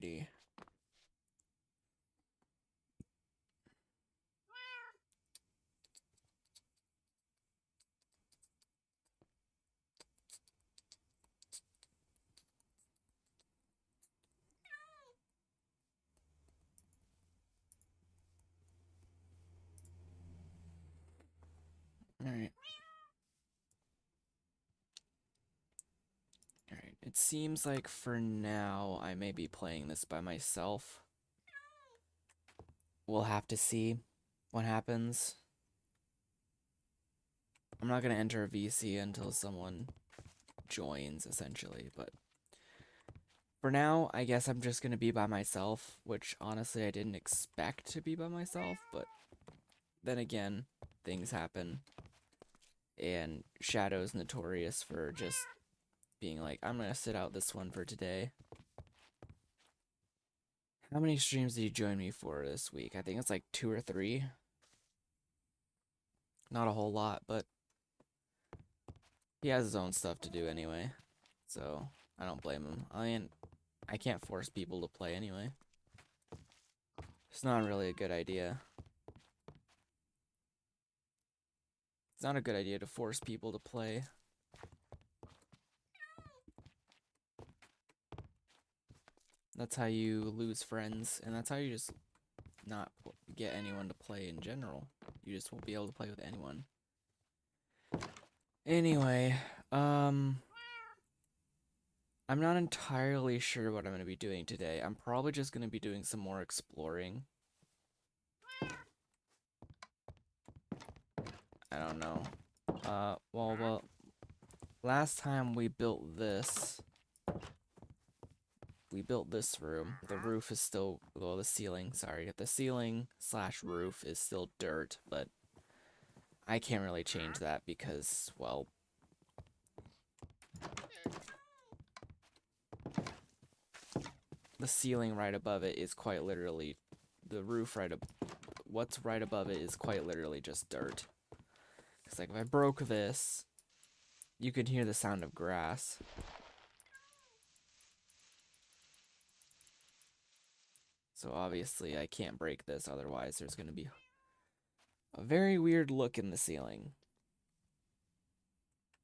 Alrighty. Alright. Alright. It seems like for now I may be playing this by myself. We'll have to see what happens. I'm not going to enter a VC until someone joins, essentially, but for now, I guess I'm just going to be by myself, which honestly I didn't expect to be by myself, but then again, things happen, and Shadow's notorious for just being like, I'm going to sit out this one for today. How many streams did you join me for this week? I think it's like 2 or 3. Not a whole lot, but he has his own stuff to do anyway, so I don't blame him. I mean, I can't force people to play anyway. It's not really a good idea. It's not a good idea to force people to play. That's how you lose friends, and that's how you just not get anyone to play in general. You just won't be able to play with anyone. Anyway, I'm not entirely sure what I'm going to be doing today. I'm probably just going to be doing some more exploring. I don't know. Well, last time we built this room. The roof is still, well, the ceiling, sorry. The ceiling / roof is still dirt, but I can't really change that because, well, the ceiling right above it is quite literally, the roof what's right above it is quite literally just dirt. It's like if I broke this, you could hear the sound of grass. So obviously I can't break this, otherwise there's going to be a very weird look in the ceiling.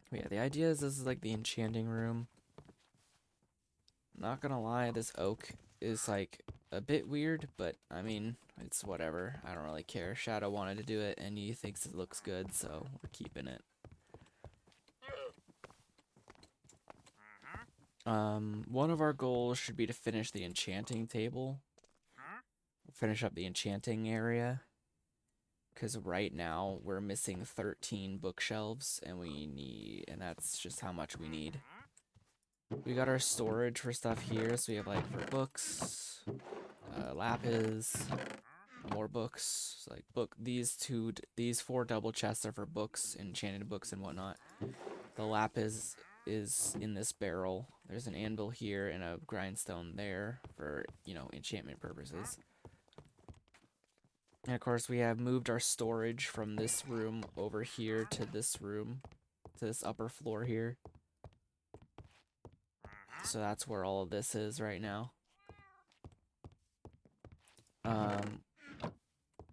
But yeah, the idea is this is like the enchanting room. Not gonna lie, this oak is like a bit weird, but I mean, it's whatever. I don't really care. Shadow wanted to do it and he thinks it looks good, so we're keeping it. One of our goals should be to finish the enchanting table. Finish up the enchanting area. Because right now we're missing 13 bookshelves and that's just how much we need. We got our storage for stuff here, so we have like for books, lapis, more books. So, like these 4 double chests are for books, enchanted books and whatnot. The lapis is in this barrel. There's an anvil here and a grindstone there for, you know, enchantment purposes. And of course we have moved our storage from this room over here to this room, to this upper floor here. So that's where all of this is right now.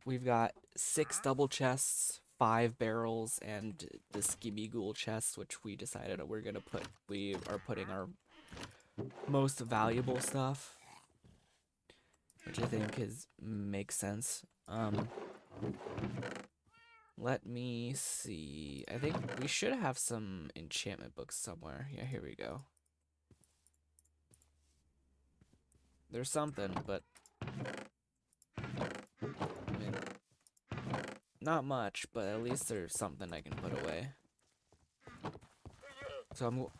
We've got 6 double chests, 5 barrels, and this gimme ghoul chest, which we decided we are putting our most valuable stuff, which I think makes sense. Let me see. I think we should have some enchantment books somewhere. Yeah, here we go. There's something, but I mean, not much, but at least there's something I can put away. So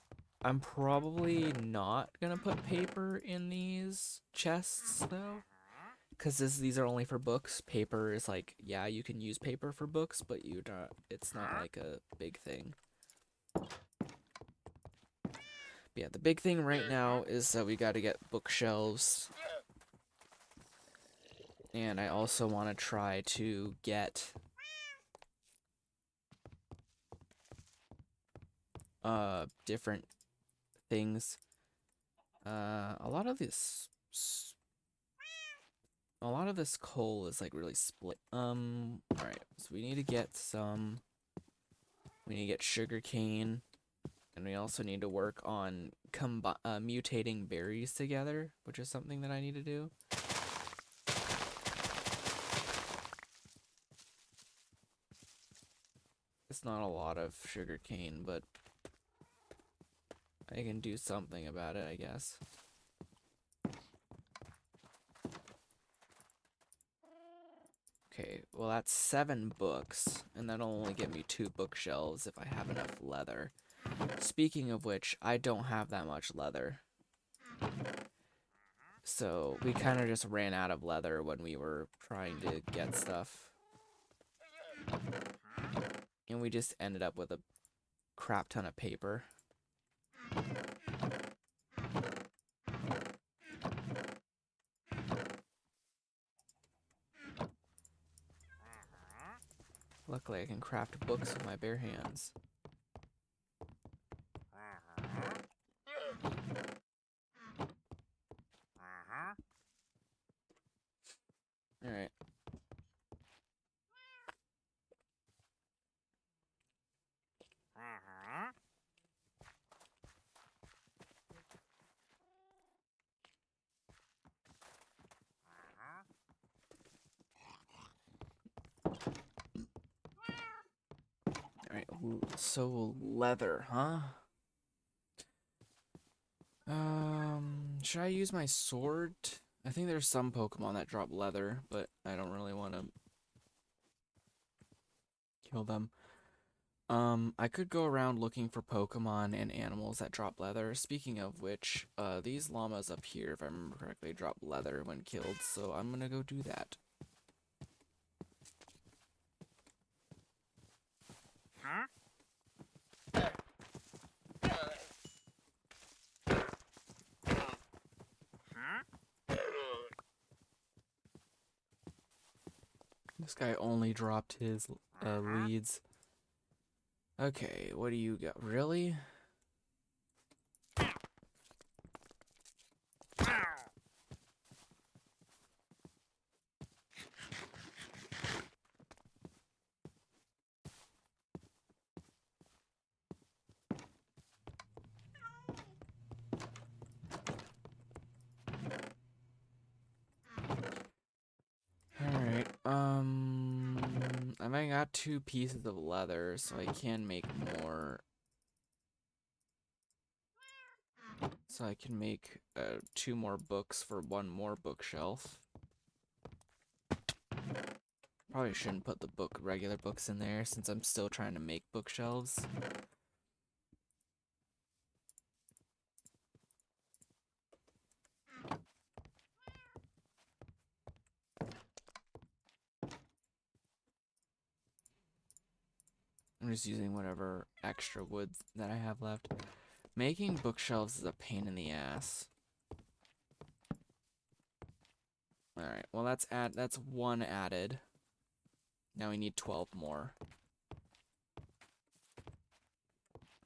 I'm probably not gonna put paper in these chests though, because these are only for books. Paper is like, yeah, you can use paper for books, but it's not like a big thing. But yeah, the big thing right now is that we got to get bookshelves, and I also want to try to get different things. A lot of this a lot of this coal is like really split. Alright, so we need to get sugar cane, and we also need to work on mutating berries together, which is something that I need to do. It's not a lot of sugar cane, but I can do something about it, I guess. Okay, well that's 7 books, and that'll only give me 2 bookshelves if I have enough leather. Speaking of which, I don't have that much leather. So we kind of just ran out of leather when we were trying to get stuff. And we just ended up with a crap ton of paper. Luckily I can craft books with my bare hands. Alright. Alright, so leather, huh? Should I use my sword? I think there's some Pokemon that drop leather, but I don't really want to kill them. I could go around looking for Pokemon and animals that drop leather. Speaking of which, these llamas up here, if I remember correctly, drop leather when killed, so I'm gonna go do that. This guy only dropped his leads. Okay, what do you got? Really? Alright, I might got 2 pieces of leather, so I can make more. So I can make 2 more books for 1 more bookshelf. Probably shouldn't put the regular books in there since I'm still trying to make bookshelves. I'm just using whatever extra wood that I have left. Making bookshelves is a pain in the ass. Alright, well that's 1 added. Now we need 12 more.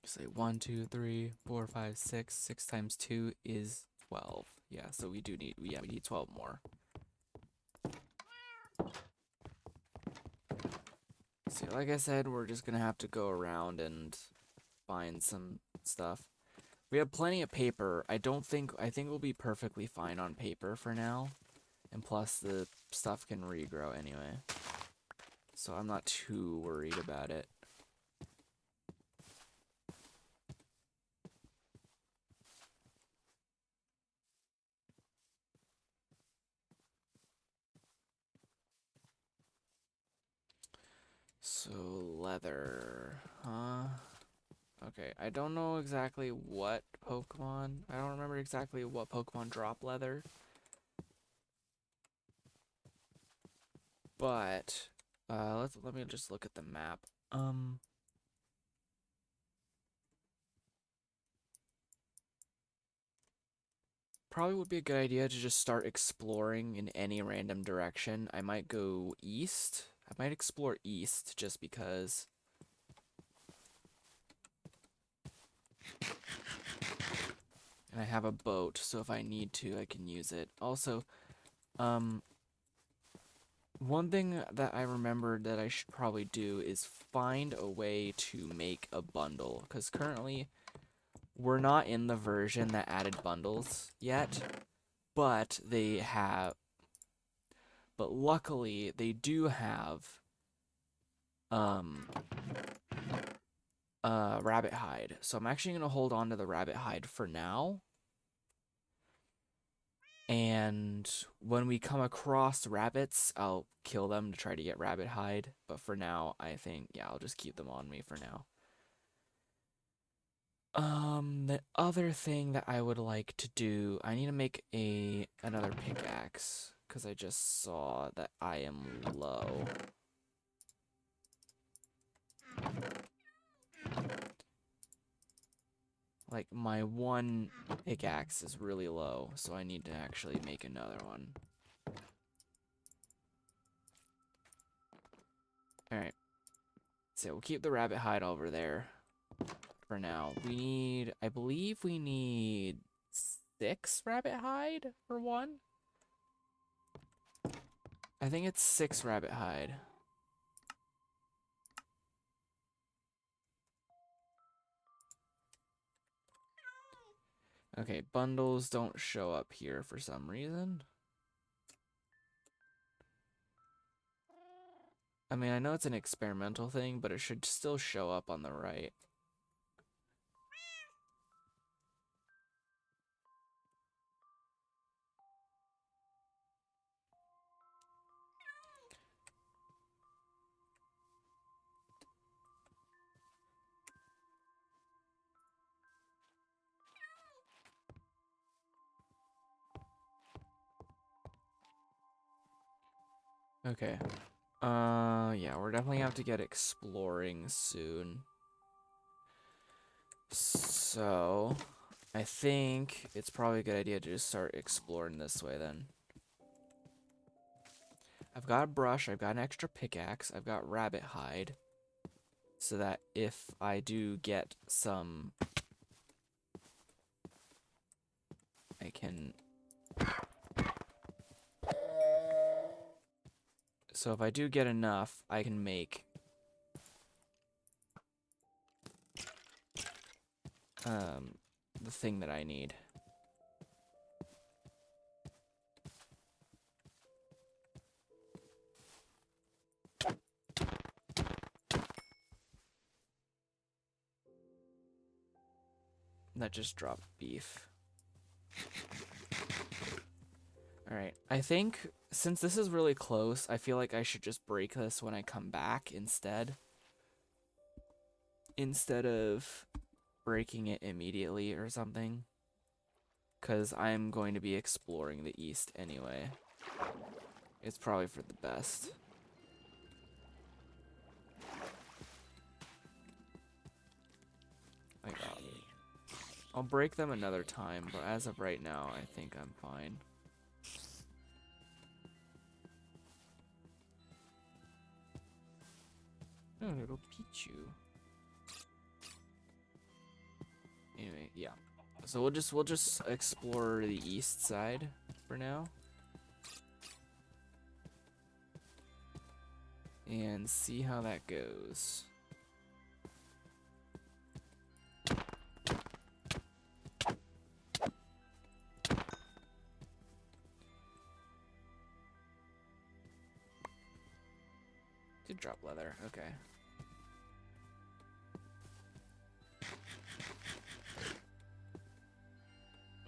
Say 1, 2, 3, 4, 5, 6. 6 times 2 is 12. Yeah, so we need 12 more. So like I said, we're just gonna have to go around and find some stuff. We have plenty of paper. I think we'll be perfectly fine on paper for now. And plus the stuff can regrow anyway. So I'm not too worried about it. So leather, huh? Okay, I don't know exactly what Pokemon. I don't remember exactly what Pokemon drop leather. But let me just look at the map. Probably would be a good idea to just start exploring in any random direction. I might go east. I might explore east just because. And I have a boat, so if I need to, I can use it. Also, One thing that I remembered that I should probably do is find a way to make a bundle, because currently we're not in the version that added bundles yet, but luckily they do have um rabbit hide. So I'm actually going to hold on to the rabbit hide for now. And when we come across rabbits, I'll kill them to try to get rabbit hide. But for now, I think, yeah, I'll just keep them on me for now. The other thing that I would like to do, I need to make another pickaxe, because I just saw that I am low. Like, my one pickaxe is really low, so I need to actually make another one. Alright. So we'll keep the rabbit hide over there for now. I believe we need 6 rabbit hide for one. I think it's 6 rabbit hide. Okay, bundles don't show up here for some reason. I mean, I know it's an experimental thing, but it should still show up on the right. Okay. Yeah, we're definitely have to get exploring soon. So, I think it's probably a good idea to just start exploring this way then. I've got a brush, I've got an extra pickaxe, I've got rabbit hide. So that if I do get some, I can... So if I do get enough, I can make the thing that I need. That just dropped beef. Alright, I think since this is really close, I feel like I should just break this when I come back instead. Instead of breaking it immediately or something. Because I'm going to be exploring the east anyway. It's probably for the best. Like, I'll break them another time, but as of right now, I think I'm fine. Oh, little Pichu. Anyway, yeah. So we'll just explore the east side for now. And see how that goes. Did drop leather, okay.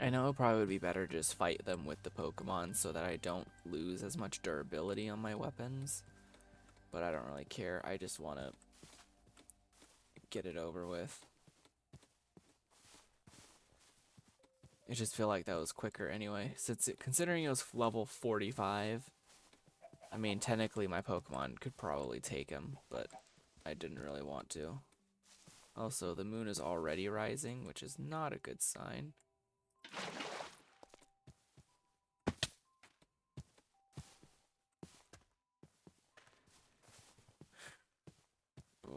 I know it probably would be better to just fight them with the Pokemon so that I don't lose as much durability on my weapons. But I don't really care, I just want to get it over with. I just feel like that was quicker anyway, considering it was level 45. I mean, technically my Pokemon could probably take him, but I didn't really want to. Also, the moon is already rising, which is not a good sign.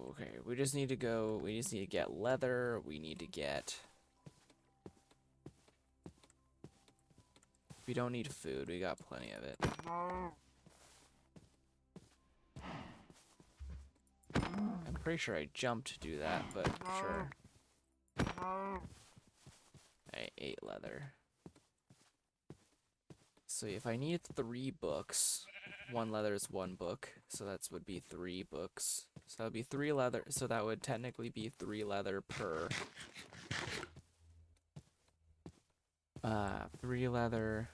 Okay, we just need to get leather, we need to get... We don't need food, we got plenty of it. Pretty sure I jumped to do that, but sure. I ate leather. So if I need 3 books, 1 leather is 1 book, so that would be 3 books. So that would be 3 leather, so that would technically be 3 leather per. 3 leather.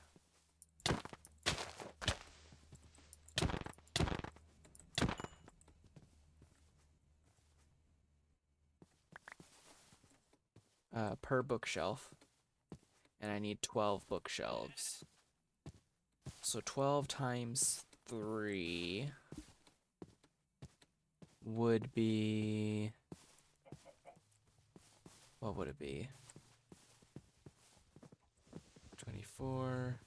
Per bookshelf. And I need 12 bookshelves. So 12 times 3 would be... What would it be? 24...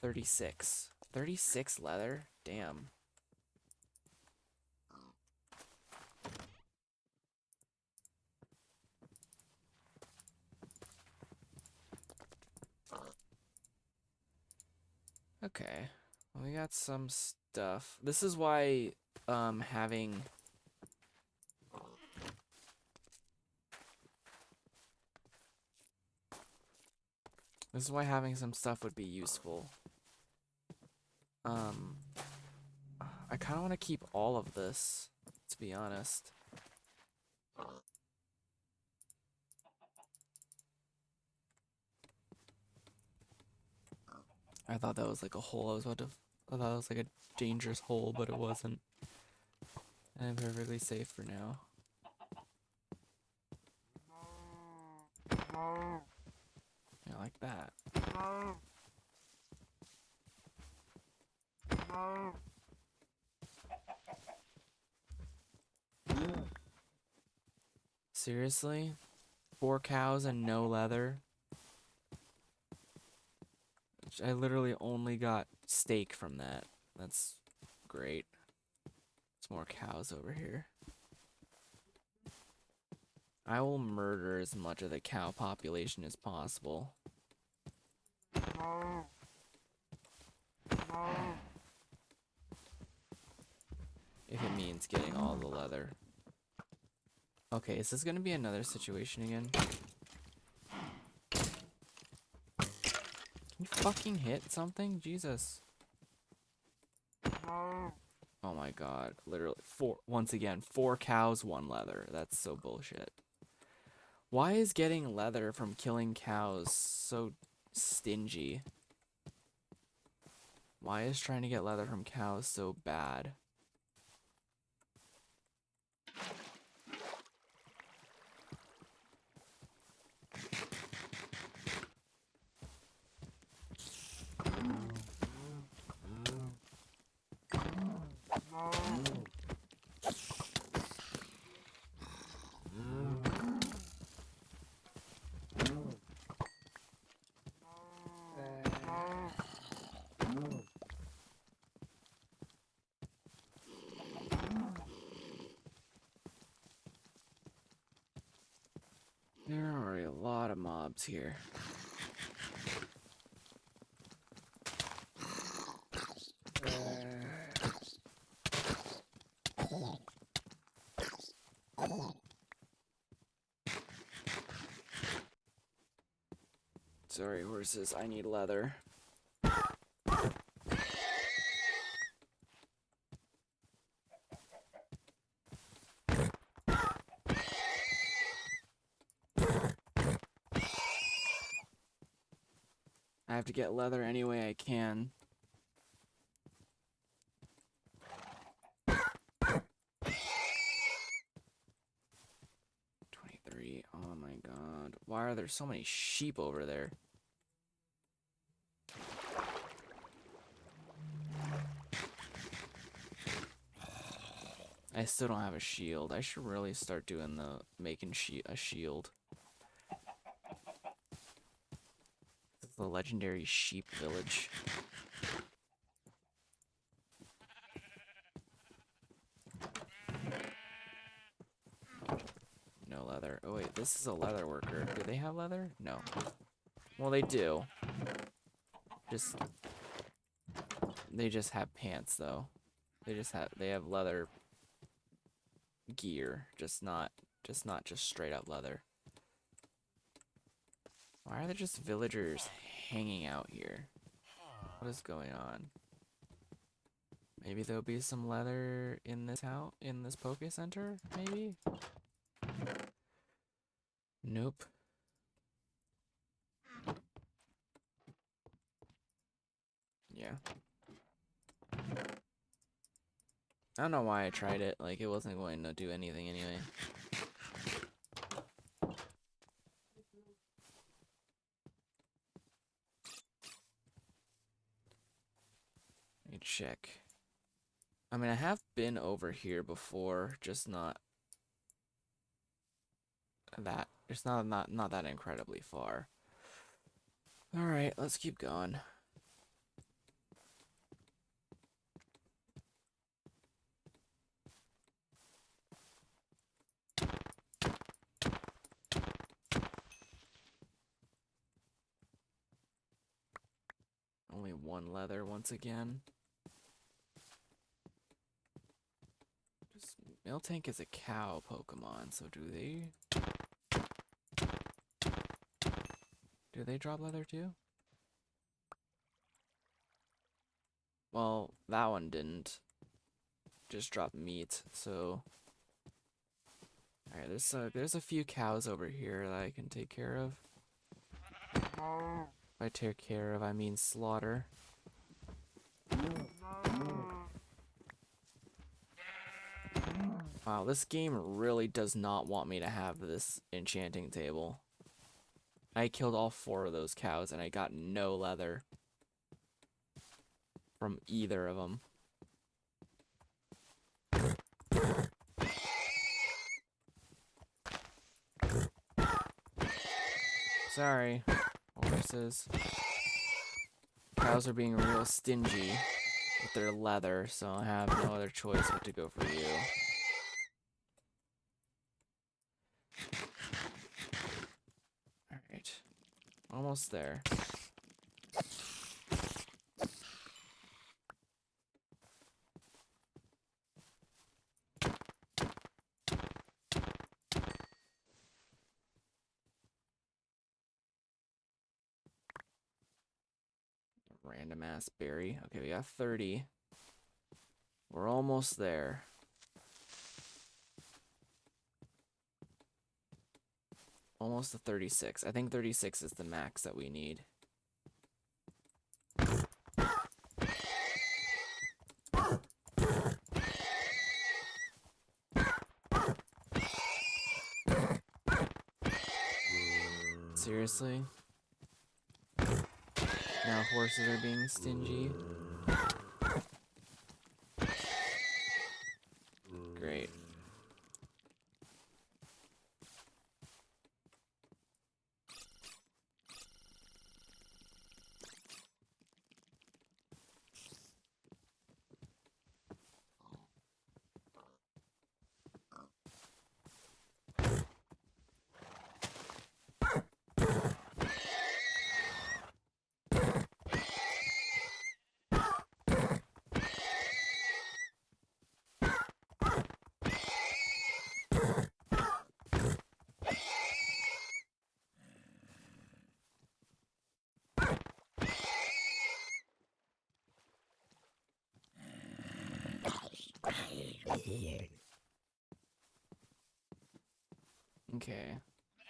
36. 36 leather? Damn. Okay. Well, we got some stuff. This is why having some stuff would be useful. I kind of want to keep all of this, to be honest. I thought that was like a hole. I thought it was like a dangerous hole, but it wasn't. And I'm perfectly safe for now. Yeah, like that. Seriously? 4 cows and no leather? I literally only got steak from that. That's great. There's more cows over here. I will murder as much of the cow population as possible. If it means getting all the leather. Okay, is this gonna be another situation again? Can you fucking hit something? Jesus. Oh my god. Literally, once again, 4 cows, 1 leather. That's so bullshit. Why is getting leather from killing cows so stingy? Why is trying to get leather from cows so bad? There are a lot of mobs here. Sorry, horses, I need leather. I have to get leather any way I can. Oh my god. Why are there so many sheep over there? I still don't have a shield. I should really start doing making a shield. This is the legendary sheep village. No leather. Oh wait, this is a leather worker. Do they have leather? No. Well, they do. They just have pants though. They have leather. gear, just not straight up leather. Why are there just villagers hanging out here? What is going on? Maybe there'll be some leather in this house, in this Poke Center, maybe? Nope. Yeah. I don't know why I tried it, like it wasn't going to do anything anyway. Let me check. I mean, I have been over here before, just not that, it's not that incredibly far. All right, let's keep going. Only one leather once again. Just, Miltank is a cow Pokemon, so do they drop leather too? Well, that one didn't. Just drop meat, so... Alright, there's a few cows over here that I can take care of. By take care of, I mean slaughter. Wow, this game really does not want me to have this enchanting table. I killed all 4 of those cows and I got no leather from either of them. Sorry, horses. Cows are being real stingy with their leather, so I have no other choice but to go for you. Alright. Almost there. Random ass berry. Okay, we got 30. We're almost there. Almost to 36. I think 36 is the max that we need. Seriously? Now horses are being stingy. Great. Okay.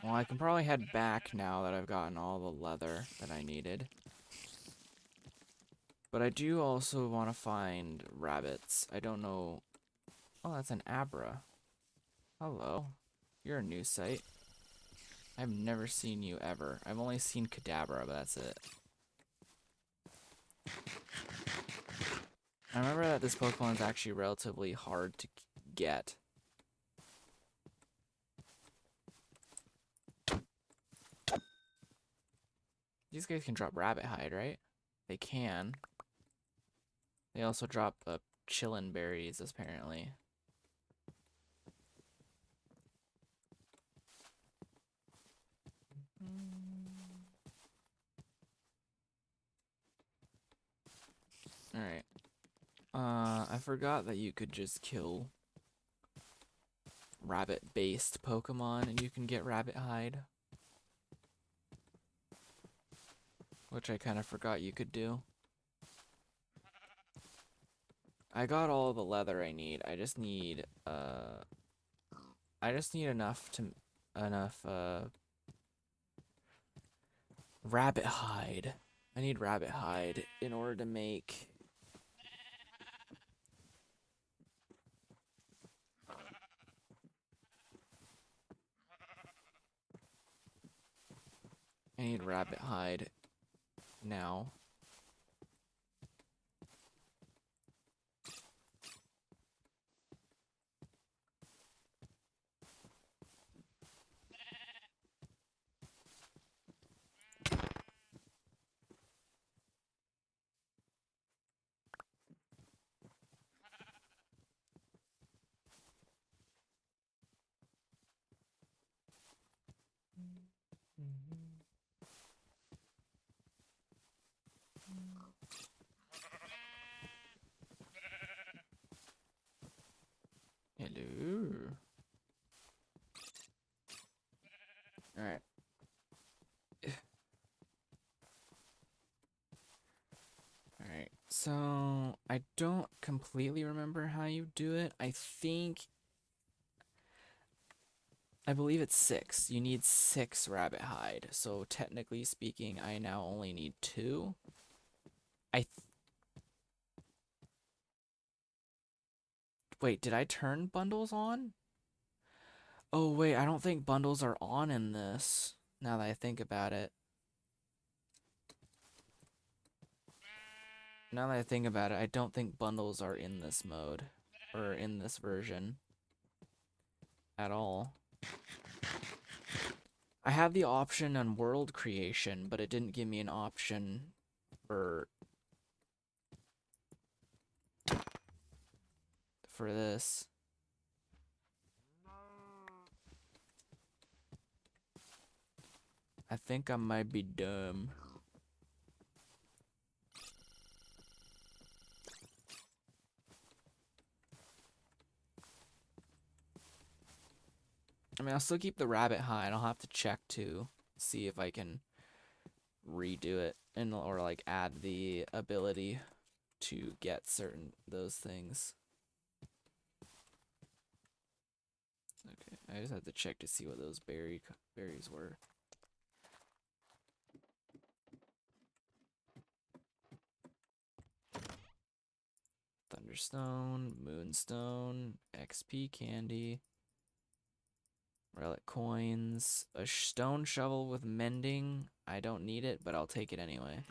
Well, I can probably head back now that I've gotten all the leather that I needed. But I do also want to find rabbits. I don't know... Oh, that's an Abra. Hello. You're a new site. I've never seen you ever. I've only seen Kadabra, but that's it. I remember that this Pokemon is actually relatively hard to get. These guys can drop rabbit hide, right? They can. They also drop chillin' berries, apparently. Alright. I forgot that you could just kill rabbit-based Pokemon, and you can get rabbit hide. Which I kind of forgot you could do. I got all the leather I need. I just need enough rabbit hide. I need rabbit hide in order to make rabbit hide now. Hello. Alright. Alright, so I don't completely remember how you do it. I believe it's 6. You need 6 rabbit hide. So technically speaking, I now only need 2. Wait, did I turn bundles on? Oh wait, I don't think bundles are on in this, now that I think about it. Now that I think about it, I don't think bundles are in this mode, or in this version, at all. I have the option on world creation, but it didn't give me an option for this. I think I might be dumb. I mean, I'll still keep the rabbit hide. I'll have to check to see if I can redo it or like add the ability to get those things. Okay, I just have to check to see what those berries were. Thunderstone, Moonstone, XP candy, relic coins, a stone shovel with mending. I don't need it, but I'll take it anyway.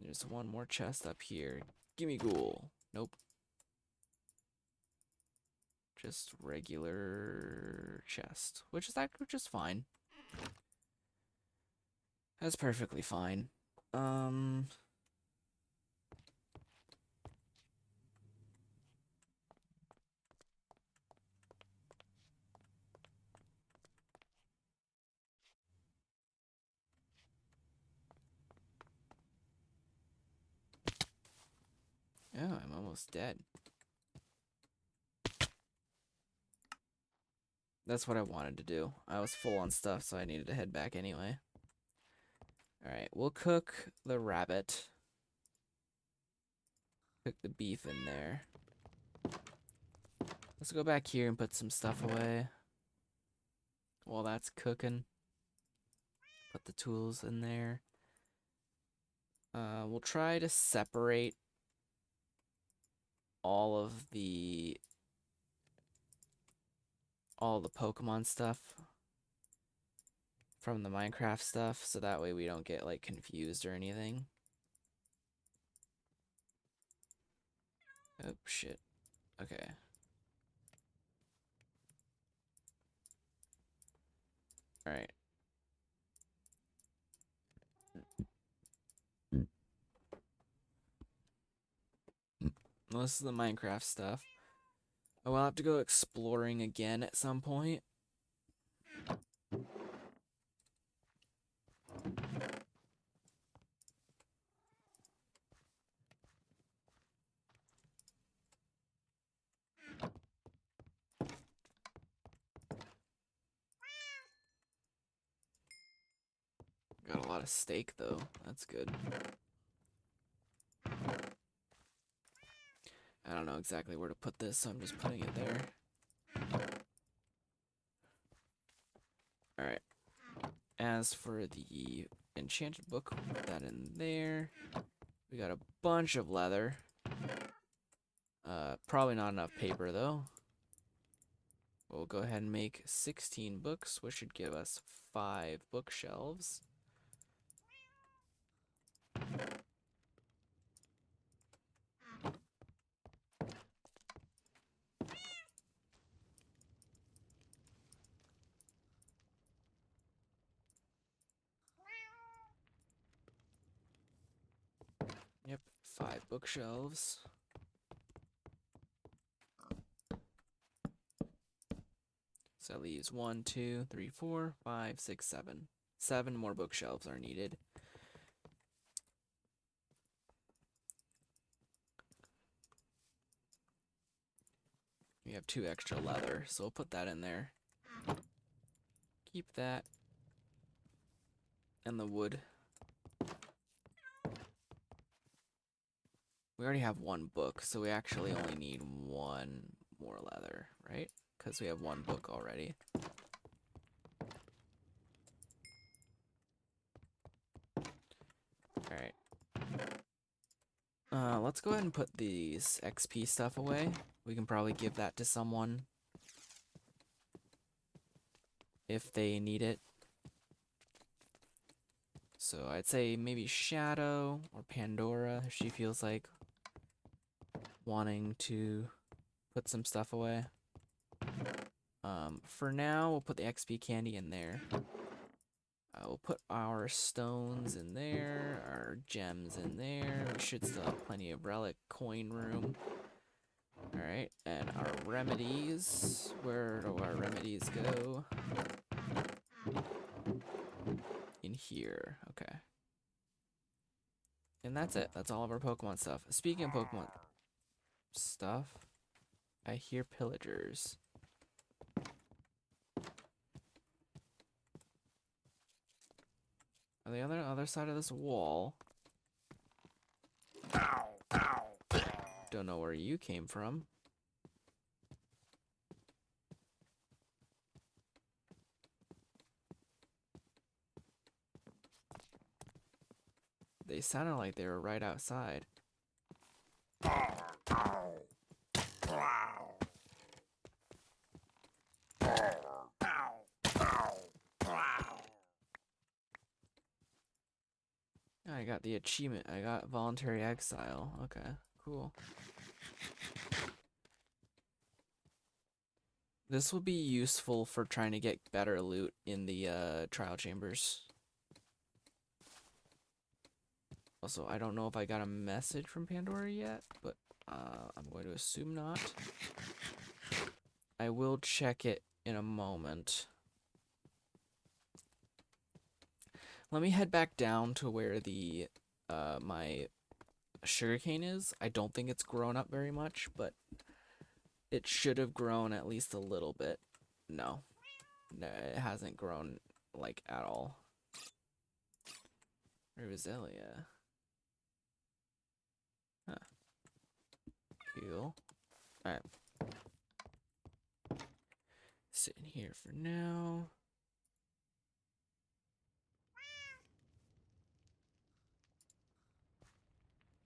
There's one more chest up here. Gimme ghoul. Nope. Just regular chest, which is fine. That's perfectly fine. Oh, I'm almost dead. That's what I wanted to do. I was full on stuff, so I needed to head back anyway. Alright, we'll cook the rabbit. Cook the beef in there. Let's go back here and put some stuff away. While that's cooking. Put the tools in there. We'll try to separate all the Pokemon stuff from the Minecraft stuff, so that way we don't get like confused or anything. Oh shit. Okay. Alright. Well, this is the Minecraft stuff. Oh, I'll have to go exploring again at some point. lot of steak, though. That's good. I don't know exactly where to put this, so I'm just putting it there. Alright. As for the enchanted book, we'll put that in there. We got a bunch of leather. Probably not enough paper, though. We'll go ahead and make 16 books, which should give us 5 bookshelves. Yep, 5 bookshelves. So that leaves 1, 2, 3, 4, 5, 6, 7. 7 more bookshelves are needed. We have 2 extra leather, so we'll put that in there. Keep that. And the wood. We already have 1 book, so we actually only need 1 more leather, right? Because we have 1 book already. Alright. Let's go ahead and put these XP stuff away. We can probably give that to someone if they need it. So I'd say maybe Shadow or Pandora if she feels like wanting to put some stuff away. For now, we'll put the XP candy in there. We'll put our stones in there, our gems in there. We should still have plenty of relic coin room. Alright, and our remedies. Where do our remedies go? In here. Okay. And that's it. That's all of our Pokemon stuff. Speaking of Pokemon stuff, I hear pillagers. On the other side of this wall. Don't know where you came from. They sounded like they were right outside. I got the achievement. I got voluntary exile. Okay, cool. This will be useful for trying to get better loot in the trial chambers. Also, I don't know if I got a message from Pandora yet, but I'm going to assume not. I will check it in a moment. Let me head back down to where the my sugarcane is. I don't think it's grown up very much, but it should have grown at least a little bit. No, it hasn't grown like at all. Roselia. Huh. Cool. Alright. Sit in here for now.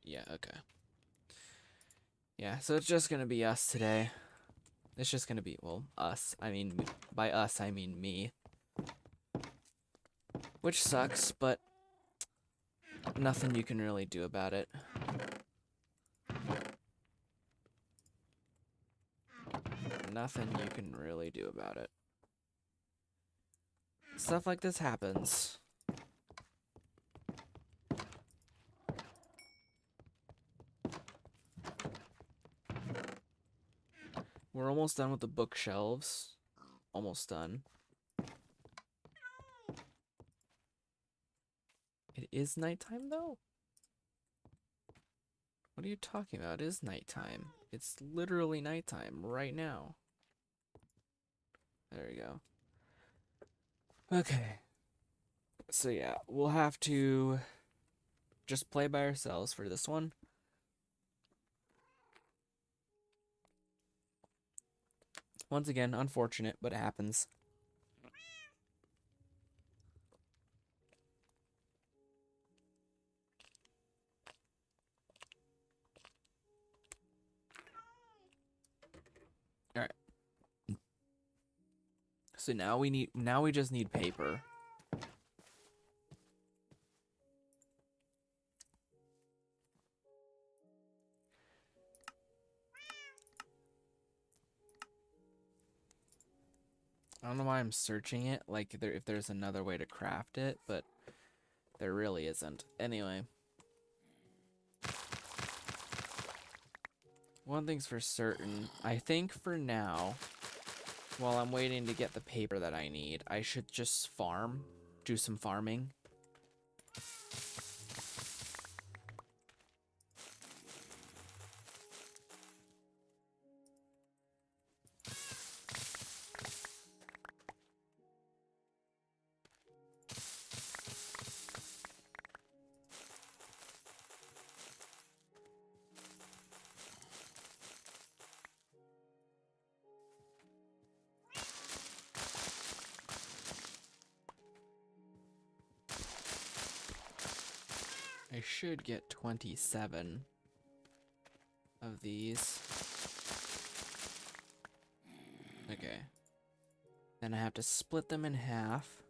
Yeah, okay. Yeah, so it's just gonna be us today. It's just gonna be, well, us. I mean, by us, I mean me. Which sucks, but nothing you can really do about it. Nothing you can really do about it. Stuff like this happens. We're almost done with the bookshelves. Almost done. It is nighttime, though? What are you talking about? It is nighttime. It's literally nighttime right now. There we go. Okay. So yeah, we'll have to just play by ourselves for this one. Once again, unfortunate, but it happens. All right. So now we just need paper. I don't know why I'm searching it, like if there's another way to craft it, but there really isn't. Anyway. One thing's for certain. I think for now, while I'm waiting to get the paper that I need, I should just do some farming. I should get 27 of these. Okay. Then I have to split them in half.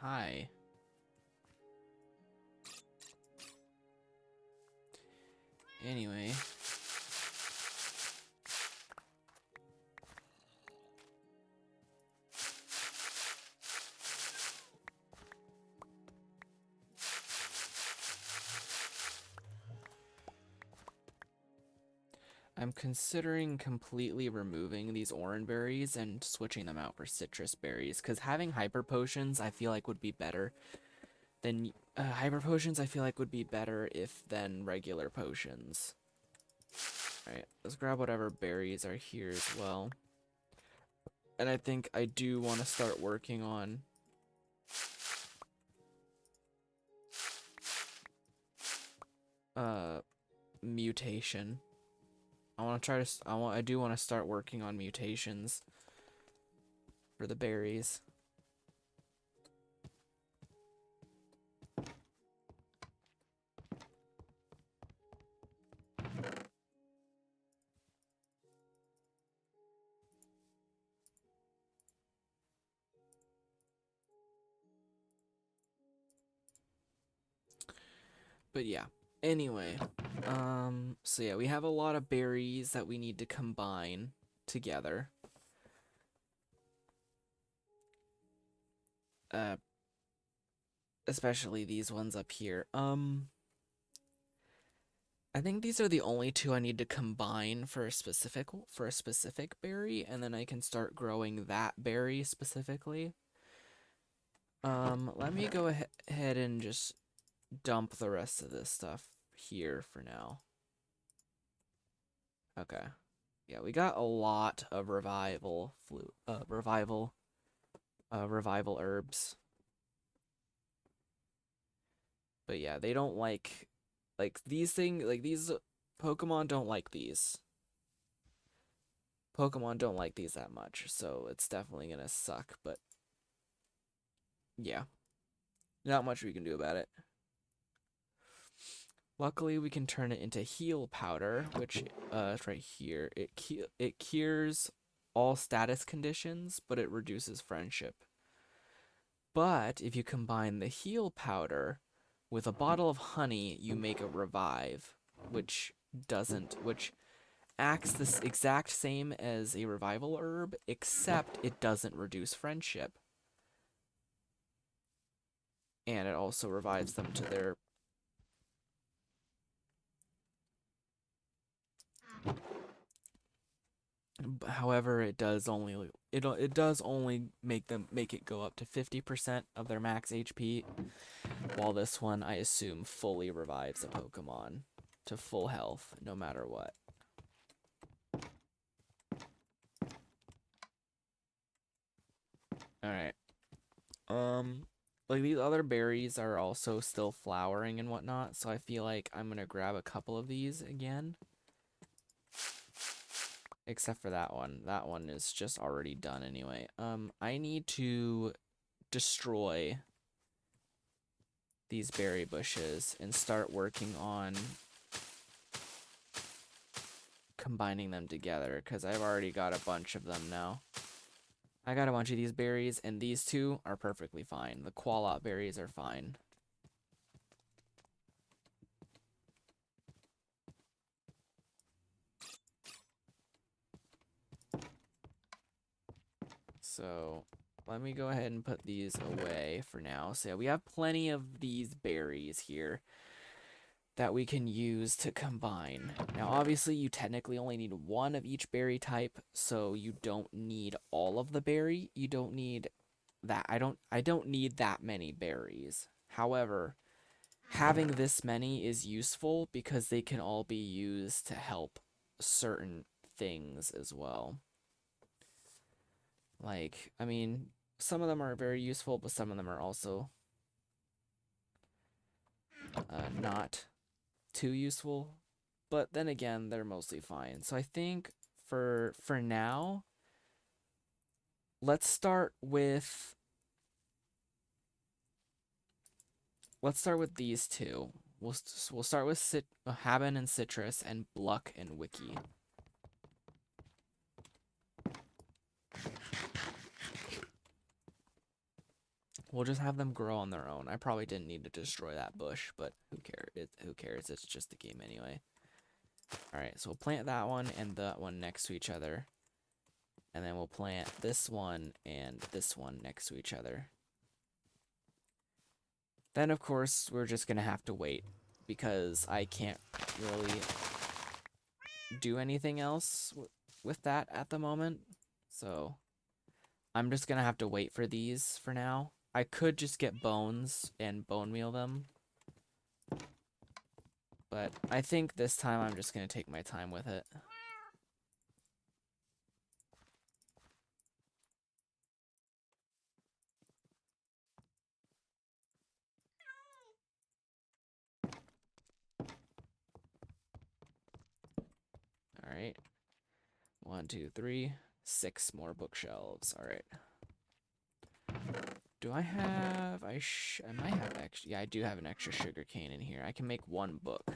Hi. Anyway. I'm considering completely removing these orange berries and switching them out for citrus berries, because having hyper potions I feel like would be better than hyper potions I feel like would be better if than regular potions. Alright, let's grab whatever berries are here as well. And I think I do want to start working on mutation. I do want to start working on mutations for the berries. But yeah, anyway, so yeah, we have a lot of berries that we need to combine together. Especially these ones up here. I think these are the only two I need to combine for a specific berry, and then I can start growing that berry specifically. Let me go ahead and just dump the rest of this stuff here for now. Okay. Yeah, we got a lot of revival herbs. But yeah, they don't like these Pokemon don't like these. Pokemon don't like these that much, so it's definitely gonna suck, but yeah. Not much we can do about it. Luckily, we can turn it into heal powder, which it's right here. It cures all status conditions, but it reduces friendship. But if you combine the heal powder with a bottle of honey, you make a revive, which acts the exact same as a revival herb, except it doesn't reduce friendship. And it also revives them to their However, it does only make it go up to 50% of their max HP, while this one I assume fully revives a Pokemon to full health no matter what. All right. Like these other berries are also still flowering and whatnot, so I feel like I'm gonna grab a couple of these again. Except for that one. That one is just already done anyway. I need to destroy these berry bushes and start working on combining them together, because I've already got a bunch of them now. I got a bunch of these berries, and these two are perfectly fine. The Qualot berries are fine. So let me go ahead and put these away for now. So yeah, we have plenty of these berries here that we can use to combine. Now, obviously, you technically only need one of each berry type, so you don't need all of the berry. You don't need that. I don't need that many berries. However, having this many is useful because they can all be used to help certain things as well. Like, I mean, some of them are very useful, but some of them are also not too useful. But then again, they're mostly fine. So I think for now, let's start with these two. We'll start with Haben and Citrus and Bluck and Wiki. We'll just have them grow on their own. I probably didn't need to destroy that bush, but who cares? Who cares? It's just a game anyway. All right, so we'll plant that one and that one next to each other. And then we'll plant this one and this one next to each other. Then, of course, we're just going to have to wait because I can't really do anything else with that at the moment. So I'm just going to have to wait for these for now. I could just get bones and bone meal them. But I think this time I'm just going to take my time with it. All right. 1, 2, 3, 6 more bookshelves. All right. Do I have... I might have extra... Yeah, I do have an extra sugar cane in here. I can make one book.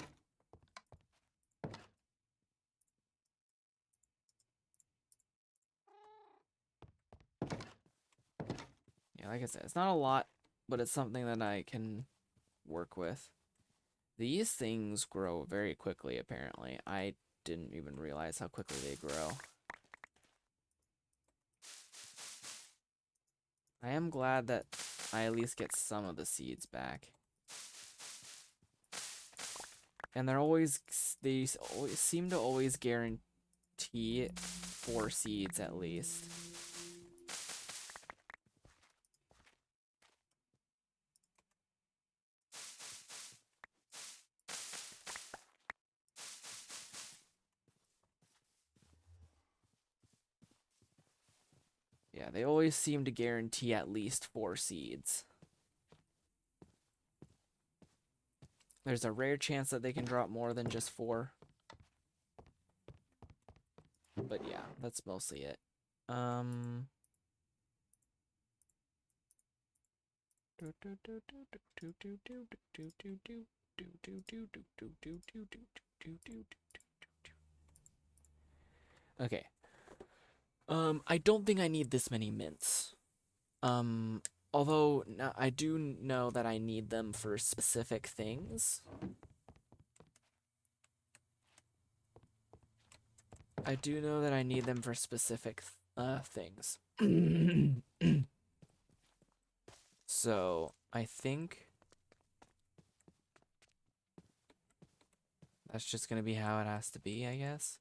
Yeah, like I said, it's not a lot, but it's something that I can work with. These things grow very quickly, apparently. I didn't even realize how quickly they grow. I am glad that I at least get some of the seeds back. And they always seem to always guarantee 4 seeds at least. Yeah, they always seem to guarantee at least 4 seeds. There's a rare chance that they can drop more than just 4. But yeah, that's mostly it. Okay. I don't think I need this many mints. Although I do know that I need them for specific things. I do know that I need them for specific things. So, I think that's just gonna be how it has to be, I guess.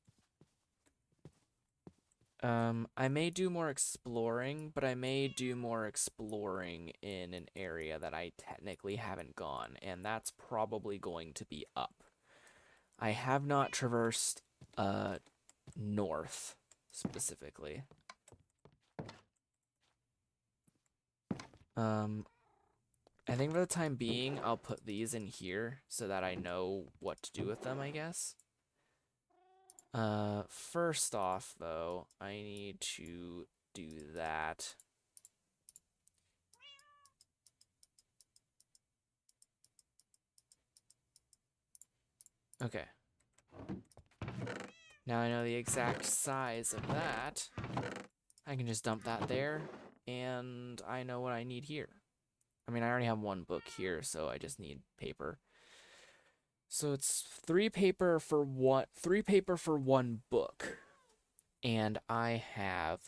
I may do more exploring, but I may do more exploring in an area that I technically haven't gone, and that's probably going to be up. I have not traversed north specifically. I think for the time being, I'll put these in here so that I know what to do with them, I guess. First off, though, I need to do that. Okay. Now I know the exact size of that. I can just dump that there, and I know what I need here. I mean, I already have one book here, so I just need paper. So it's 3 paper for one book. And I have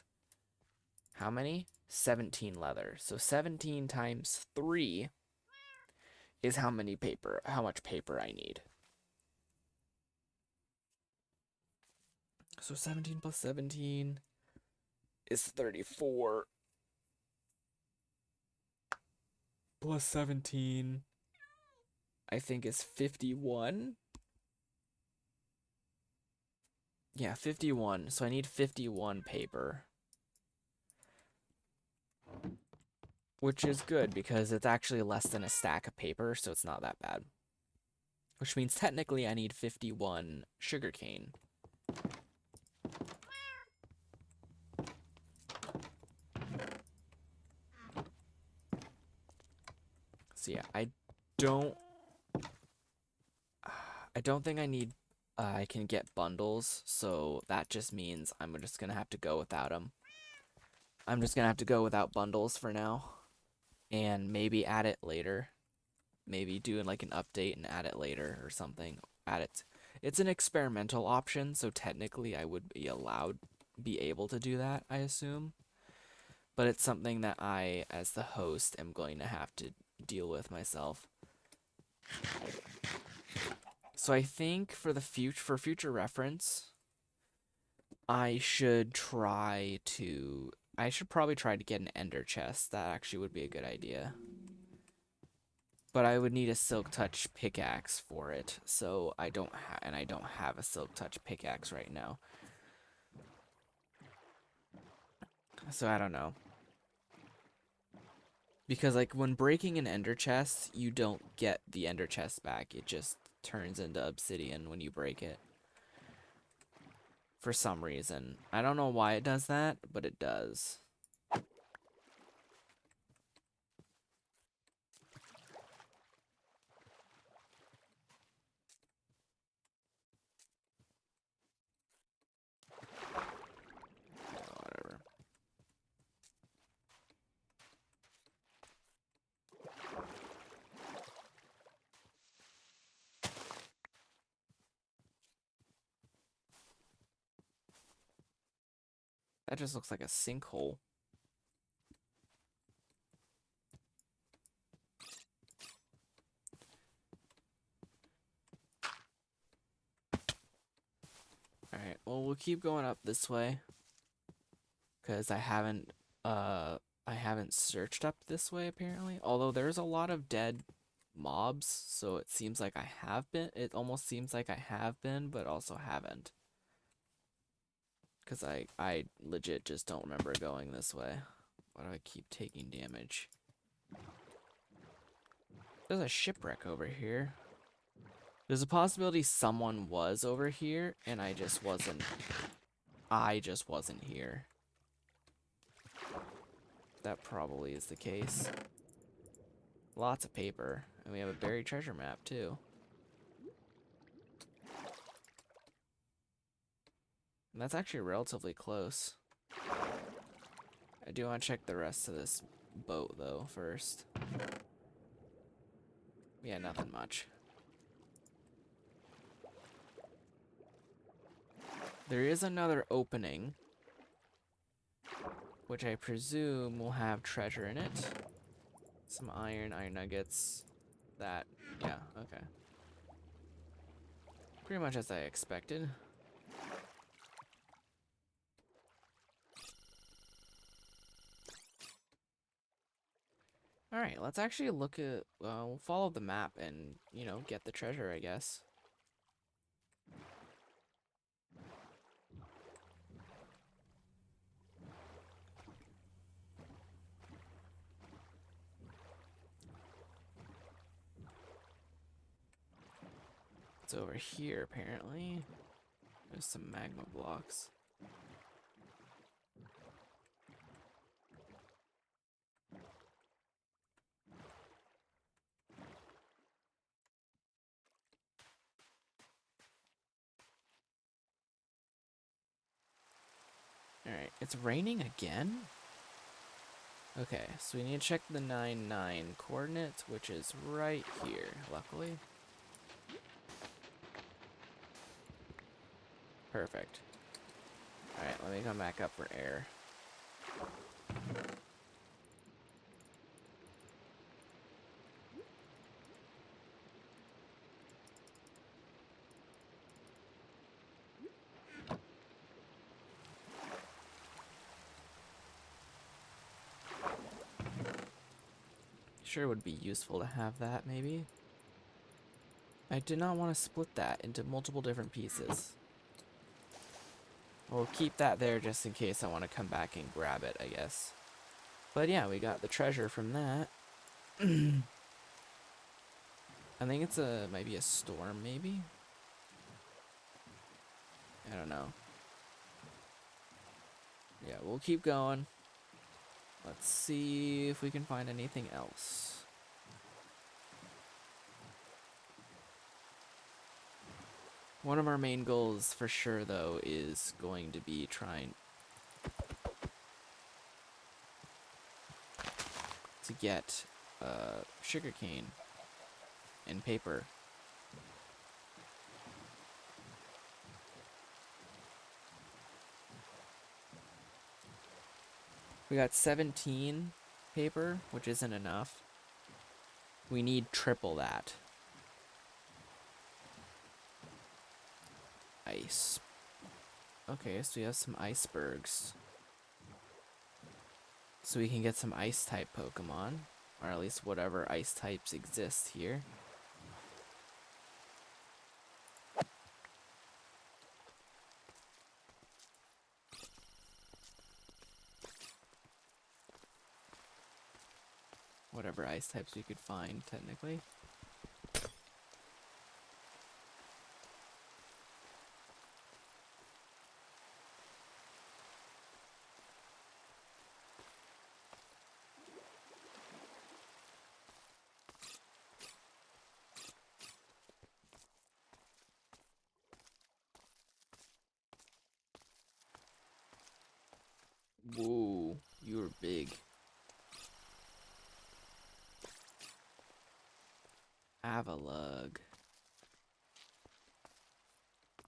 how many? 17 leather. So 17 times 3 is how much paper I need. So 17 plus 17 is 34. Plus 17, I think, is 51. Yeah, 51. So I need 51 paper. Which is good because it's actually less than a stack of paper, so it's not that bad. Which means technically I need 51 sugarcane. So yeah, I don't think I need I can get bundles, so that just means I'm just gonna have to go without them. I'm just gonna have to go without bundles for now, and maybe add it later. Maybe doing like an update and add it later or something. Add it. It's an experimental option, so technically I would be able to do that, I assume. But it's something that I, as the host, am going to have to deal with myself. So I think for future reference, I should probably try to get an ender chest. That actually would be a good idea. But I would need a silk touch pickaxe for it. So I don't have a silk touch pickaxe right now. So I don't know. Because like when breaking an ender chest, you don't get the ender chest back. It just turns into obsidian when you break it. For some reason. I don't know why it does that, but it does. Whatever. That just looks like a sinkhole. Alright, well, we'll keep going up this way. Because I haven't searched up this way, apparently. Although there's a lot of dead mobs, so it seems like I have been. It almost seems like I have been, but also haven't. Because I legit just don't remember going this way. Why do I keep taking damage? There's a shipwreck over here. There's a possibility someone was over here, and I just wasn't here. That probably is the case. Lots of paper. And we have a buried treasure map, too. And that's actually relatively close. I do want to check the rest of this boat, though, first. Yeah, nothing much. There is another opening, which I presume will have treasure in it. Some iron nuggets. That, yeah, okay. Pretty much as I expected. Alright, let's actually look at, we'll follow the map and, you know, get the treasure, I guess. It's over here, apparently. There's some magma blocks. Alright, it's raining again? Okay, so we need to check the 9-9 coordinates, which is right here, luckily. Perfect. Alright, let me come back up for air. Sure would be useful to have that, maybe. I did not want to split that into multiple different pieces. We'll keep that there just in case I want to come back and grab it, I guess. But yeah, we got the treasure from that. I think it's might be a storm, maybe? I don't know. Yeah, we'll keep going. Let's see if we can find anything else. One of our main goals for sure, though, is going to be trying to get sugarcane and paper. We got 17 paper, which isn't enough. We need triple that. Ice. Okay, so we have some icebergs. So we can get some ice type Pokemon, or at least whatever ice types exist here. Whatever ice types we could find, technically. Whoa, you were big. Avalug.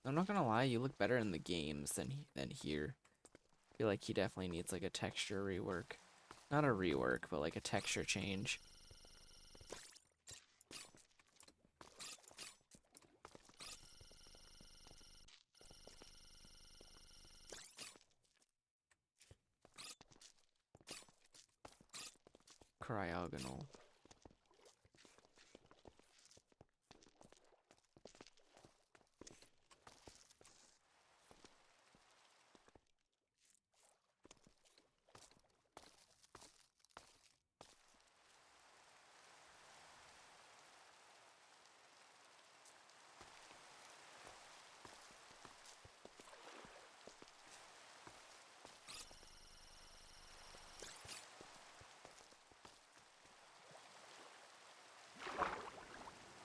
I'm not gonna lie, you look better in the games than here. I feel like he definitely needs like a texture rework. Not a rework, but like a texture change. Cryogonal.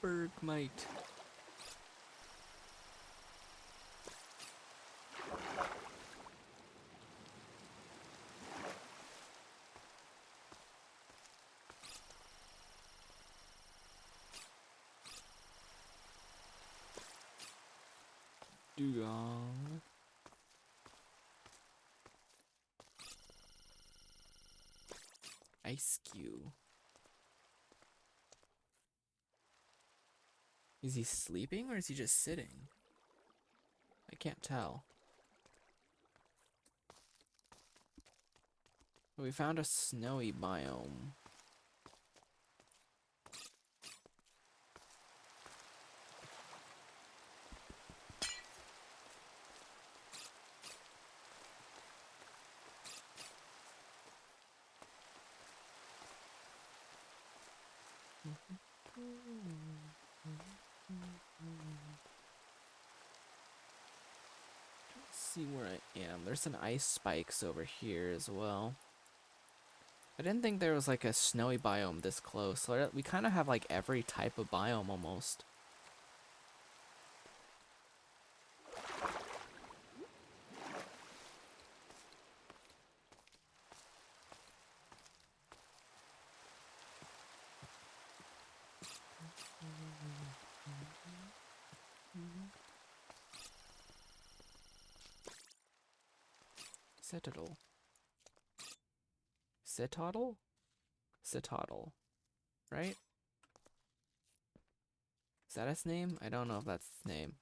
Bergmite. Dugong. Ice Cube. Is he sleeping or is he just sitting? I can't tell. We found a snowy biome. see where I am. There's some ice spikes over here as well. I didn't think there was like a snowy biome this close. So we kind of have like every type of biome almost. Citadel. Citadel? Citadel. Right? Is that his name? I don't know if that's his name.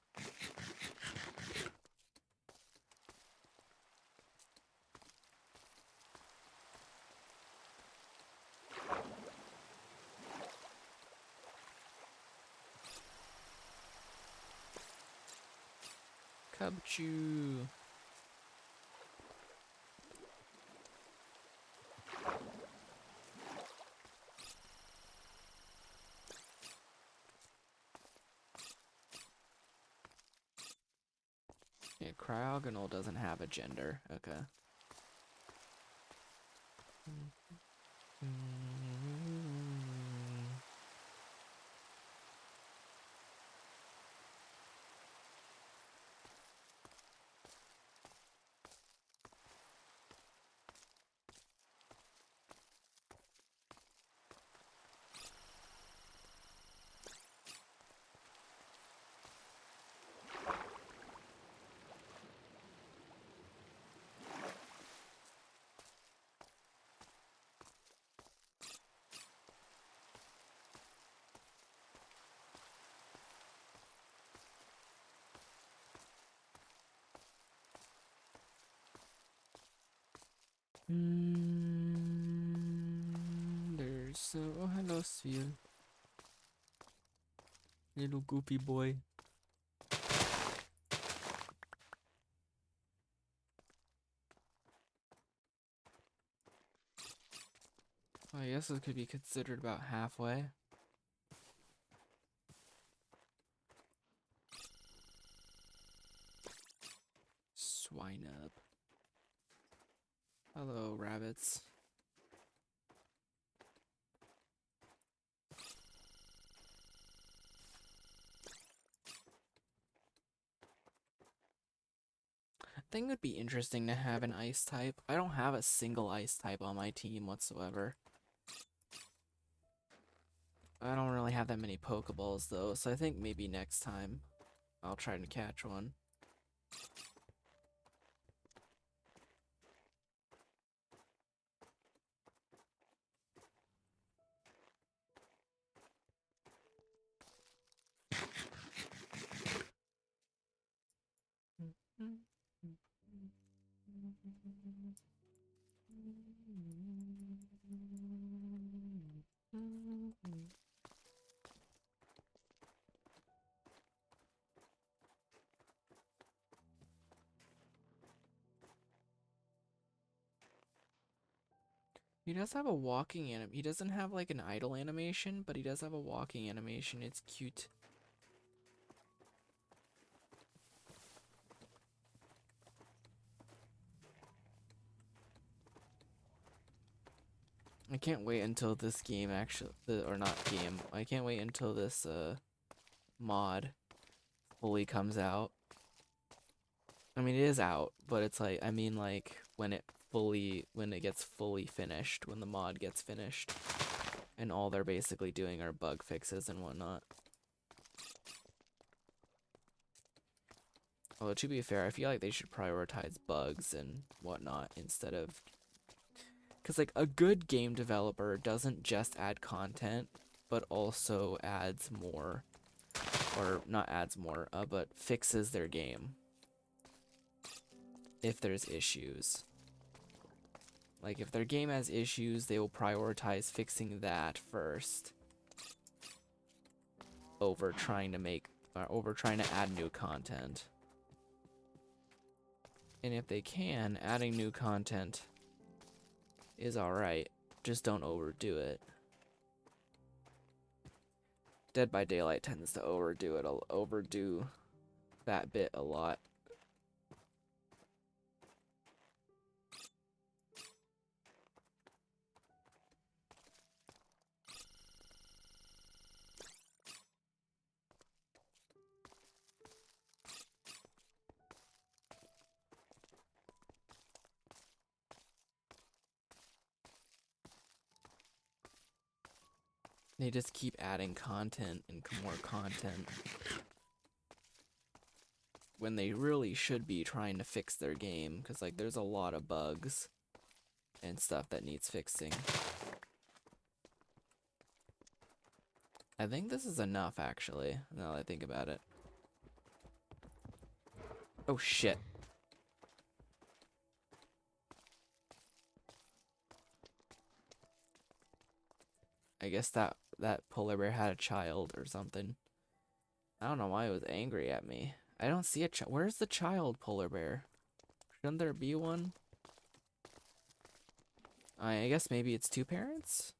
Cubchew. Yeah, cryogonal doesn't have a gender. Okay. There's oh hello Sphere. Little goopy boy. I guess this could be considered about halfway. Swine up. Hello, rabbits. I think it would be interesting to have an ice type. I don't have a single ice type on my team whatsoever. I don't really have that many Pokeballs though, so I think maybe next time I'll try to catch one. He does have a walking anim. He doesn't have like an idle animation, but he does have a walking animation. It's cute. I can't wait until this game actually, or not game. I can't wait until this mod fully comes out. I mean, it is out, but it's like, I mean, like when it gets fully finished, when the mod gets finished, and all they're basically doing are bug fixes and whatnot. Although to be fair, I feel like they should prioritize bugs and whatnot instead of, because like a good game developer doesn't just add content, but also adds more, or not adds more, but fixes their game if there's issues. Like if their game has issues, they will prioritize fixing that first over trying to add new content. And if they can, adding new content is alright. Just don't overdo it. Dead by Daylight tends to overdo that bit a lot. They just keep adding content and more content when they really should be trying to fix their game, because like there's a lot of bugs and stuff that needs fixing. I think this is enough, actually, now that I think about it. Oh shit. I guess that polar bear had a child or something. I don't know why it was angry at me. I don't see a child. Where's the child polar bear? Shouldn't there be one? I guess maybe it's two parents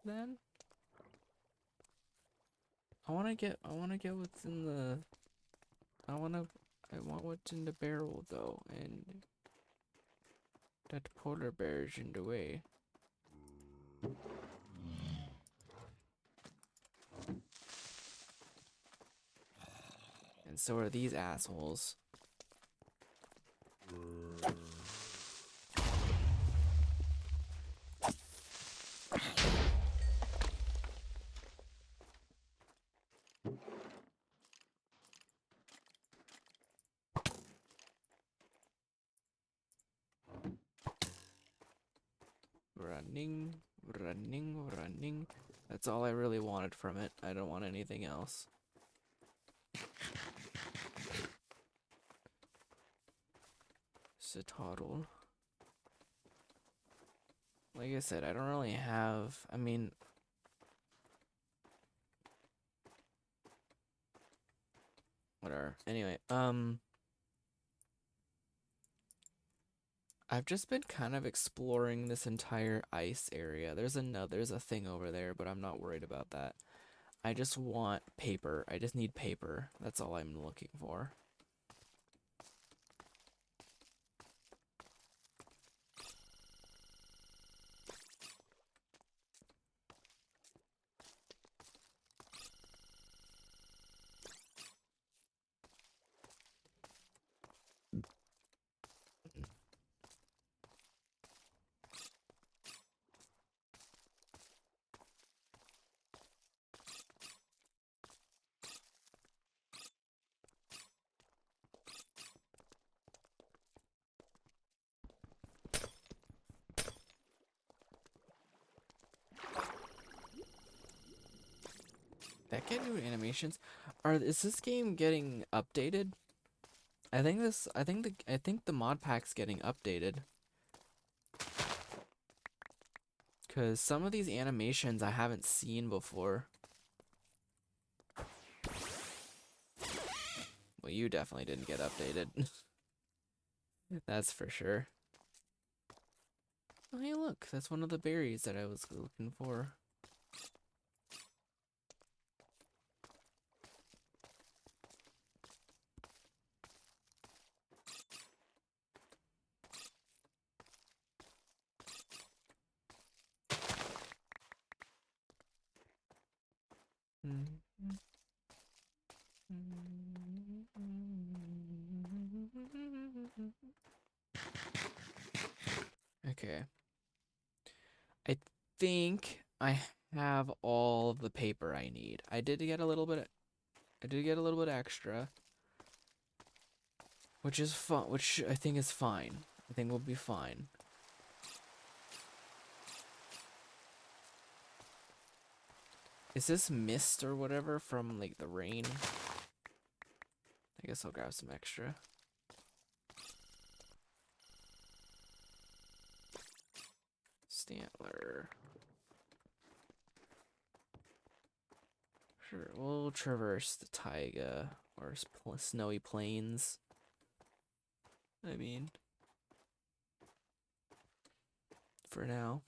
then? I wanna get what's in the I want what's in the barrel though, and that polar bear's in the way. And so are these assholes. Running, running, running. That's all I really wanted from it. I don't want anything else. Citadel. Like I said, I don't really have, I mean, whatever. Anyway, I've just been kind of exploring this entire ice area. There's a thing over there, but I'm not worried about that. I just want paper. I just need paper. That's all I'm looking for. That get new animations? Is this game getting updated? I think the mod pack's getting updated. Cause some of these animations I haven't seen before. Well, you definitely didn't get updated. That's for sure. Oh, hey, look, that's one of the berries that I was looking for. Okay. I think I have all the paper I need. I did get a little bit extra, which is fun, which I think is fine. I think we'll be fine. Is this mist or whatever from like the rain? I guess I'll grab some extra. Stantler. Sure, we'll traverse the taiga or snowy plains. I mean, for now.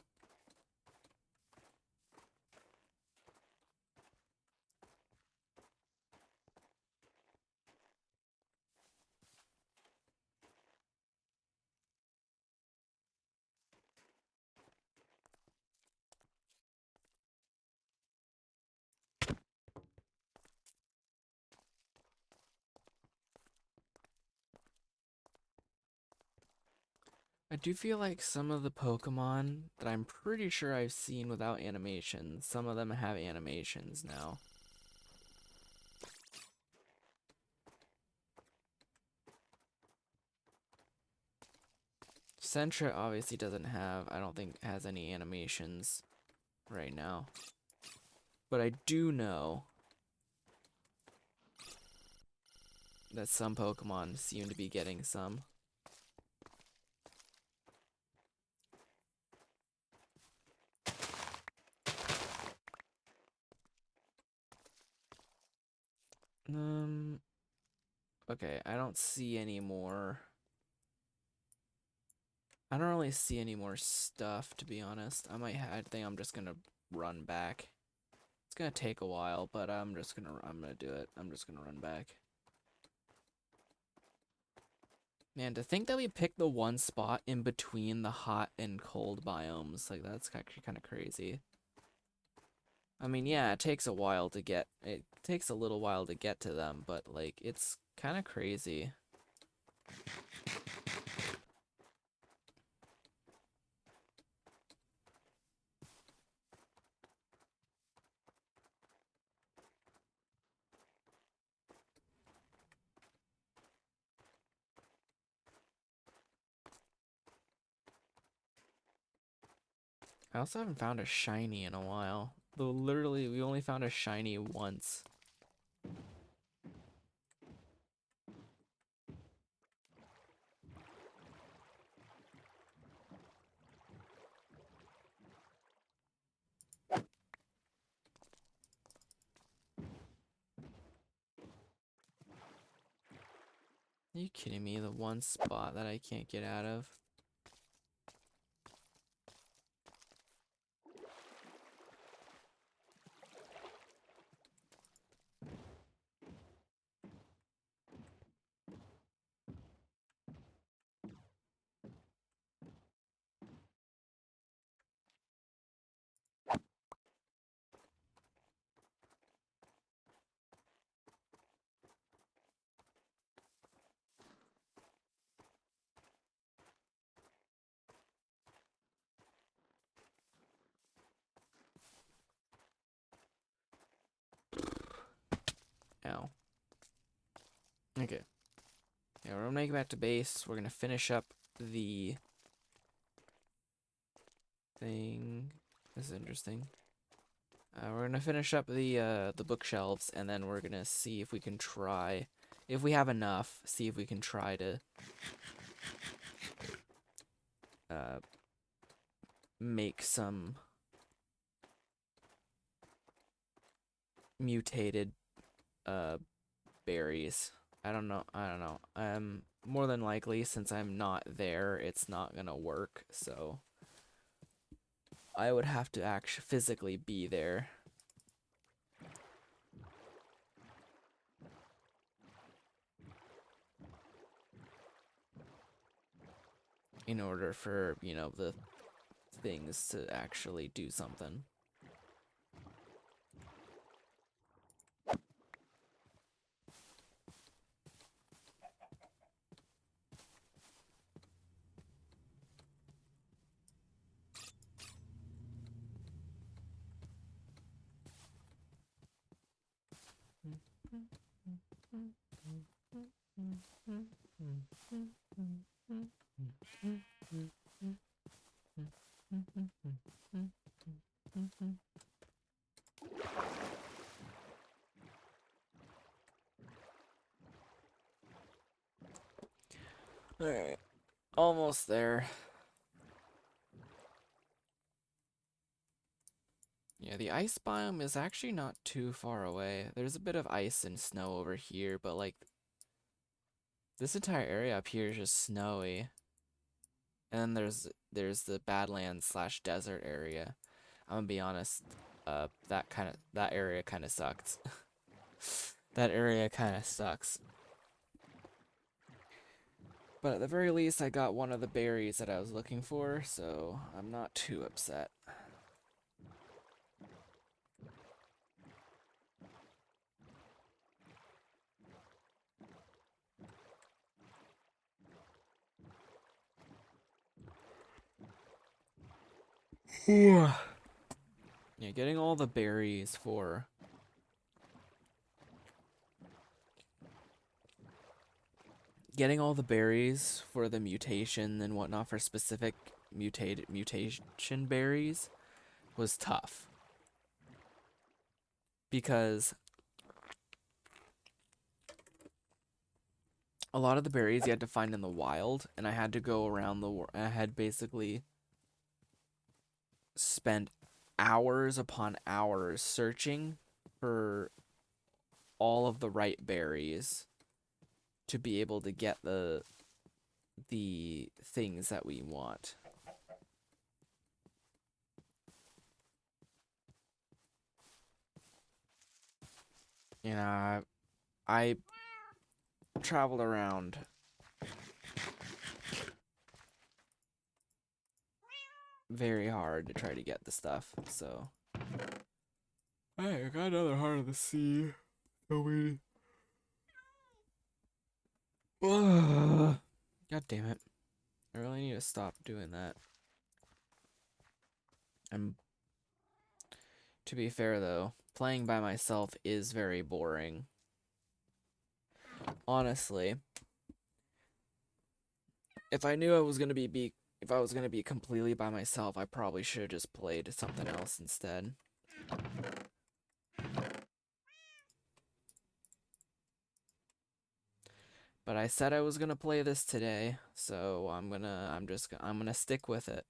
I do feel like some of the Pokemon that I'm pretty sure I've seen without animations, some of them have animations now. Sentra obviously doesn't have, I don't think has any animations right now. But I do know that some Pokemon seem to be getting some. Okay, I don't see any more. I don't really see any more stuff, to be honest. I think I'm just gonna run back. It's gonna take a while, but I'm gonna do it. I'm just gonna run back. Man, to think that we picked the one spot in between the hot and cold biomes, like that's actually kind of crazy. I mean, yeah, it takes a little while to get to them, but like it's kind of crazy. I also haven't found a shiny in a while. Though literally, we only found a shiny once. Are you kidding me? The one spot that I can't get out of. Ow. Okay. Yeah, we're gonna make it back to base. We're gonna finish up the thing. This is interesting. We're gonna finish up the bookshelves, and then we're gonna see if we can try, if we have enough, see if we can try to make some mutated berries. I don't know. More than likely, since I'm not there, it's not gonna work. So I would have to actually physically be there. In order for, you know, the things to actually do something. Alright, almost there. Yeah, the ice biome is actually not too far away. There's a bit of ice and snow over here, but like this entire area up here is just snowy. And then there's the Badlands / desert area. I'm gonna be honest, that area kind of sucked. That area kind of sucks. But at the very least, I got one of the berries that I was looking for, so I'm not too upset. Yeah, getting all the berries for the mutation and whatnot for specific mutation berries was tough because a lot of the berries you had to find in the wild, and I had to go around I had basically spent hours upon hours searching for all of the right berries to be able to get the things that we want. You know, I traveled around very hard to try to get the stuff, so. Hey, I got another heart of the sea. So we. God damn it. I really need to stop doing that. To be fair though, playing by myself is very boring. Honestly. If I knew I was gonna be if I was gonna be completely by myself, I probably should have just played something else instead. But I said I was gonna play this today, so I'm gonna stick with it.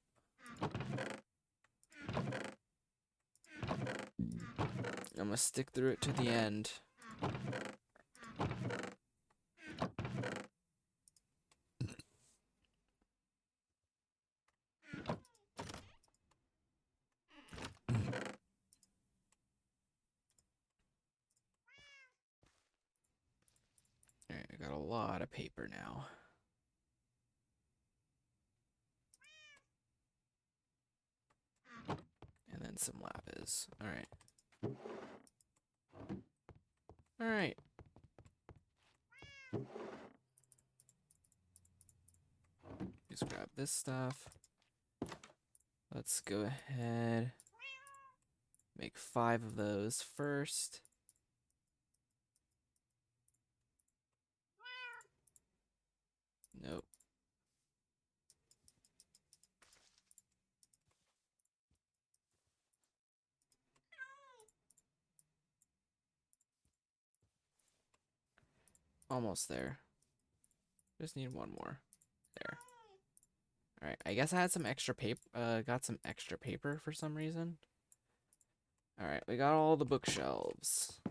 I'm gonna stick through it to the end. Alright, I got a lot of paper now. And then some lapis. Alright. Alright. Just grab this stuff. Let's go ahead. Make 5 of those first. Nope. Almost there. Just need one more. There. Alright, I guess I had some extra paper, got some extra paper for some reason. Alright, we got all the bookshelves.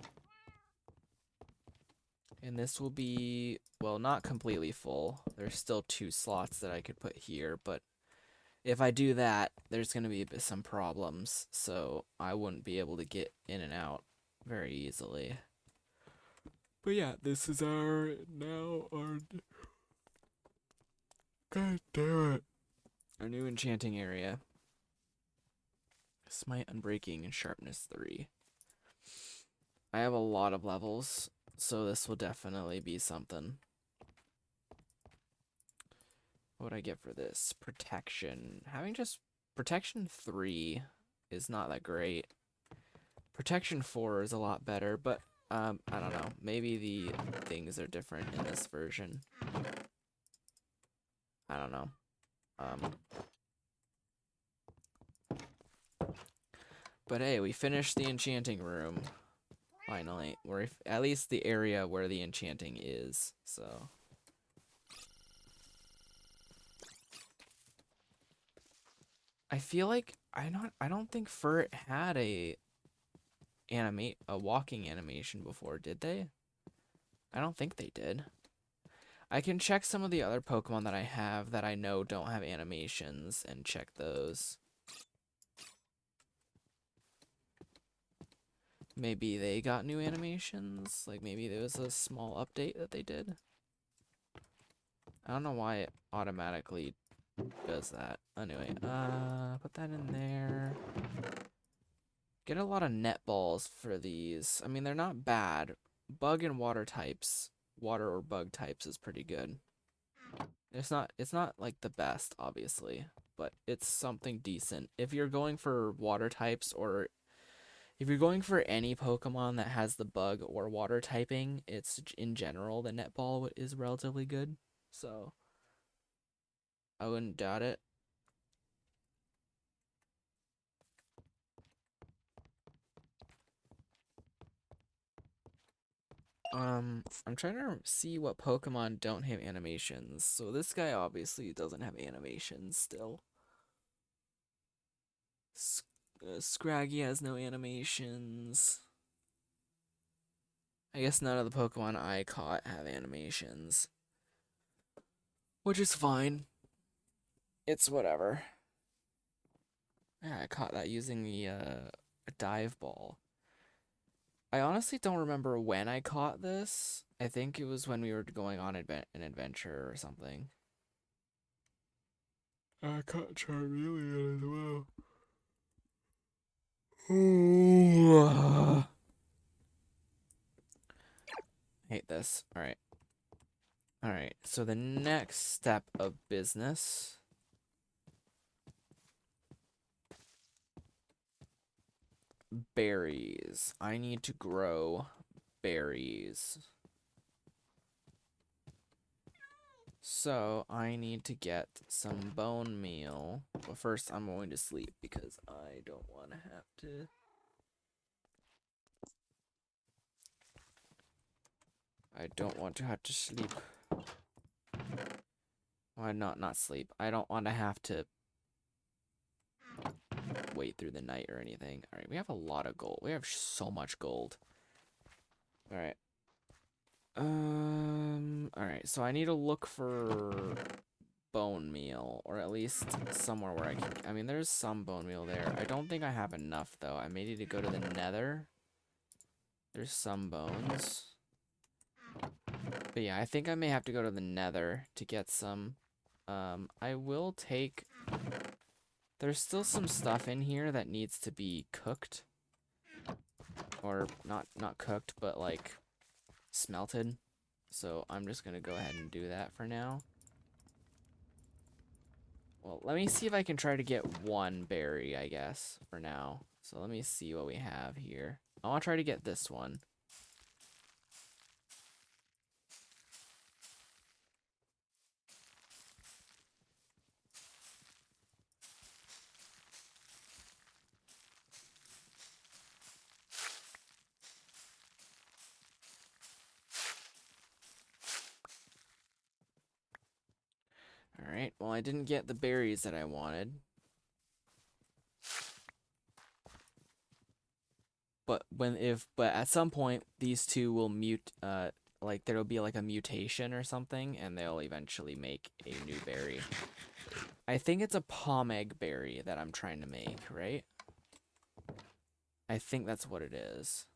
And this will be, well, not completely full. There's still 2 slots that I could put here, but if I do that, there's going to be some problems, so I wouldn't be able to get in and out very easily. But yeah, this is our God damn it. Our new enchanting area. Smite, Unbreaking, and Sharpness 3. I have a lot of levels, so this will definitely be something. What would I get for this? Protection. Having just Protection 3 is not that great. Protection 4 is a lot better, but I don't know. Maybe the things are different in this version. I don't know. But hey, we finished the enchanting room. Finally. Or at least the area where the enchanting is, so. I feel like I don't think Furt had a walking animation before, did they? I don't think they did. I can check some of the other Pokemon that I have that I know don't have animations and check those. Maybe they got new animations? Like maybe there was a small update that they did? I don't know why it automatically does that. Anyway, put that in there. Get a lot of net balls for these. I mean, they're not bad. Bug and water types, water or bug types is pretty good. It's not like the best, obviously, but it's something decent. If you're going for water types, or if you're going for any Pokemon that has the bug or water typing, it's in general the netball is relatively good. So I wouldn't doubt it. I'm trying to see what Pokemon don't have animations. So this guy obviously doesn't have animations still. Scraggy has no animations. I guess none of the Pokemon I caught have animations. Which is fine. It's whatever. Yeah, I caught that using the dive ball. I honestly don't remember when I caught this. I think it was when we were going on an adventure or something. I caught Charmeleon as well. Hate this. Alright. Alright, so the next step of business. Berries. I need to grow berries. So I need to get some bone meal. But first I'm going to sleep because I don't want to have to. I don't want to have to sleep. Why not sleep? I don't want to have to wait through the night or anything. Alright, we have a lot of gold. We have so much gold. Alright. Alright, so I need to look for bone meal, or at least somewhere where I can. I mean, there's some bone meal there. I don't think I have enough, though. I may need to go to the nether. There's some bones. But yeah, I think I may have to go to the nether to get some. I will take. There's still some stuff in here that needs to be cooked. Or not cooked, but like smelted. So I'm just gonna go ahead and do that for now. Well, let me see if I can try to get one berry, I guess, for now. So let me see what we have here. I want to try to get this one. Alright, well, I didn't get the berries that I wanted. But but at some point, these two will like there'll be like a mutation or something, and they'll eventually make a new berry. I think it's a pomegg berry that I'm trying to make, right? I think that's what it is.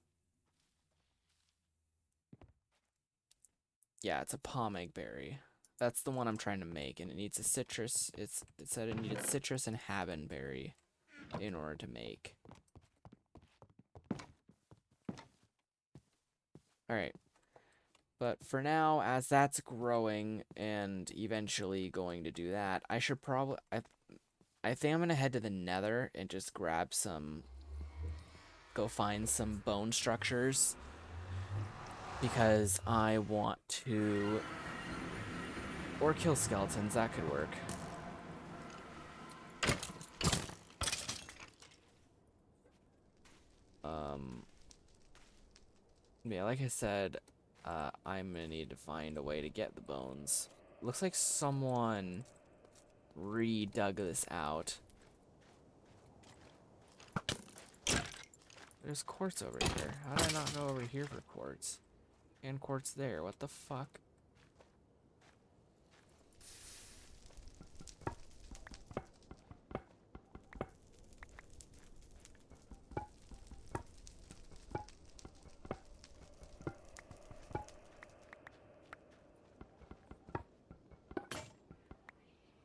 Yeah, it's a pomegg berry. That's the one I'm trying to make, and it needs a citrus. It said it needed citrus and habanberry in order to make. Alright. But for now, as that's growing and eventually going to do that, I should probably... I think I'm going to head to the nether and just grab some... Go find some bone structures. Because I want to... Or kill skeletons, that could work. Yeah, like I said, I'm gonna need to find a way to get the bones. Looks like someone re-dug this out. There's quartz over here. How did I not go over here for quartz? And quartz there, what the fuck?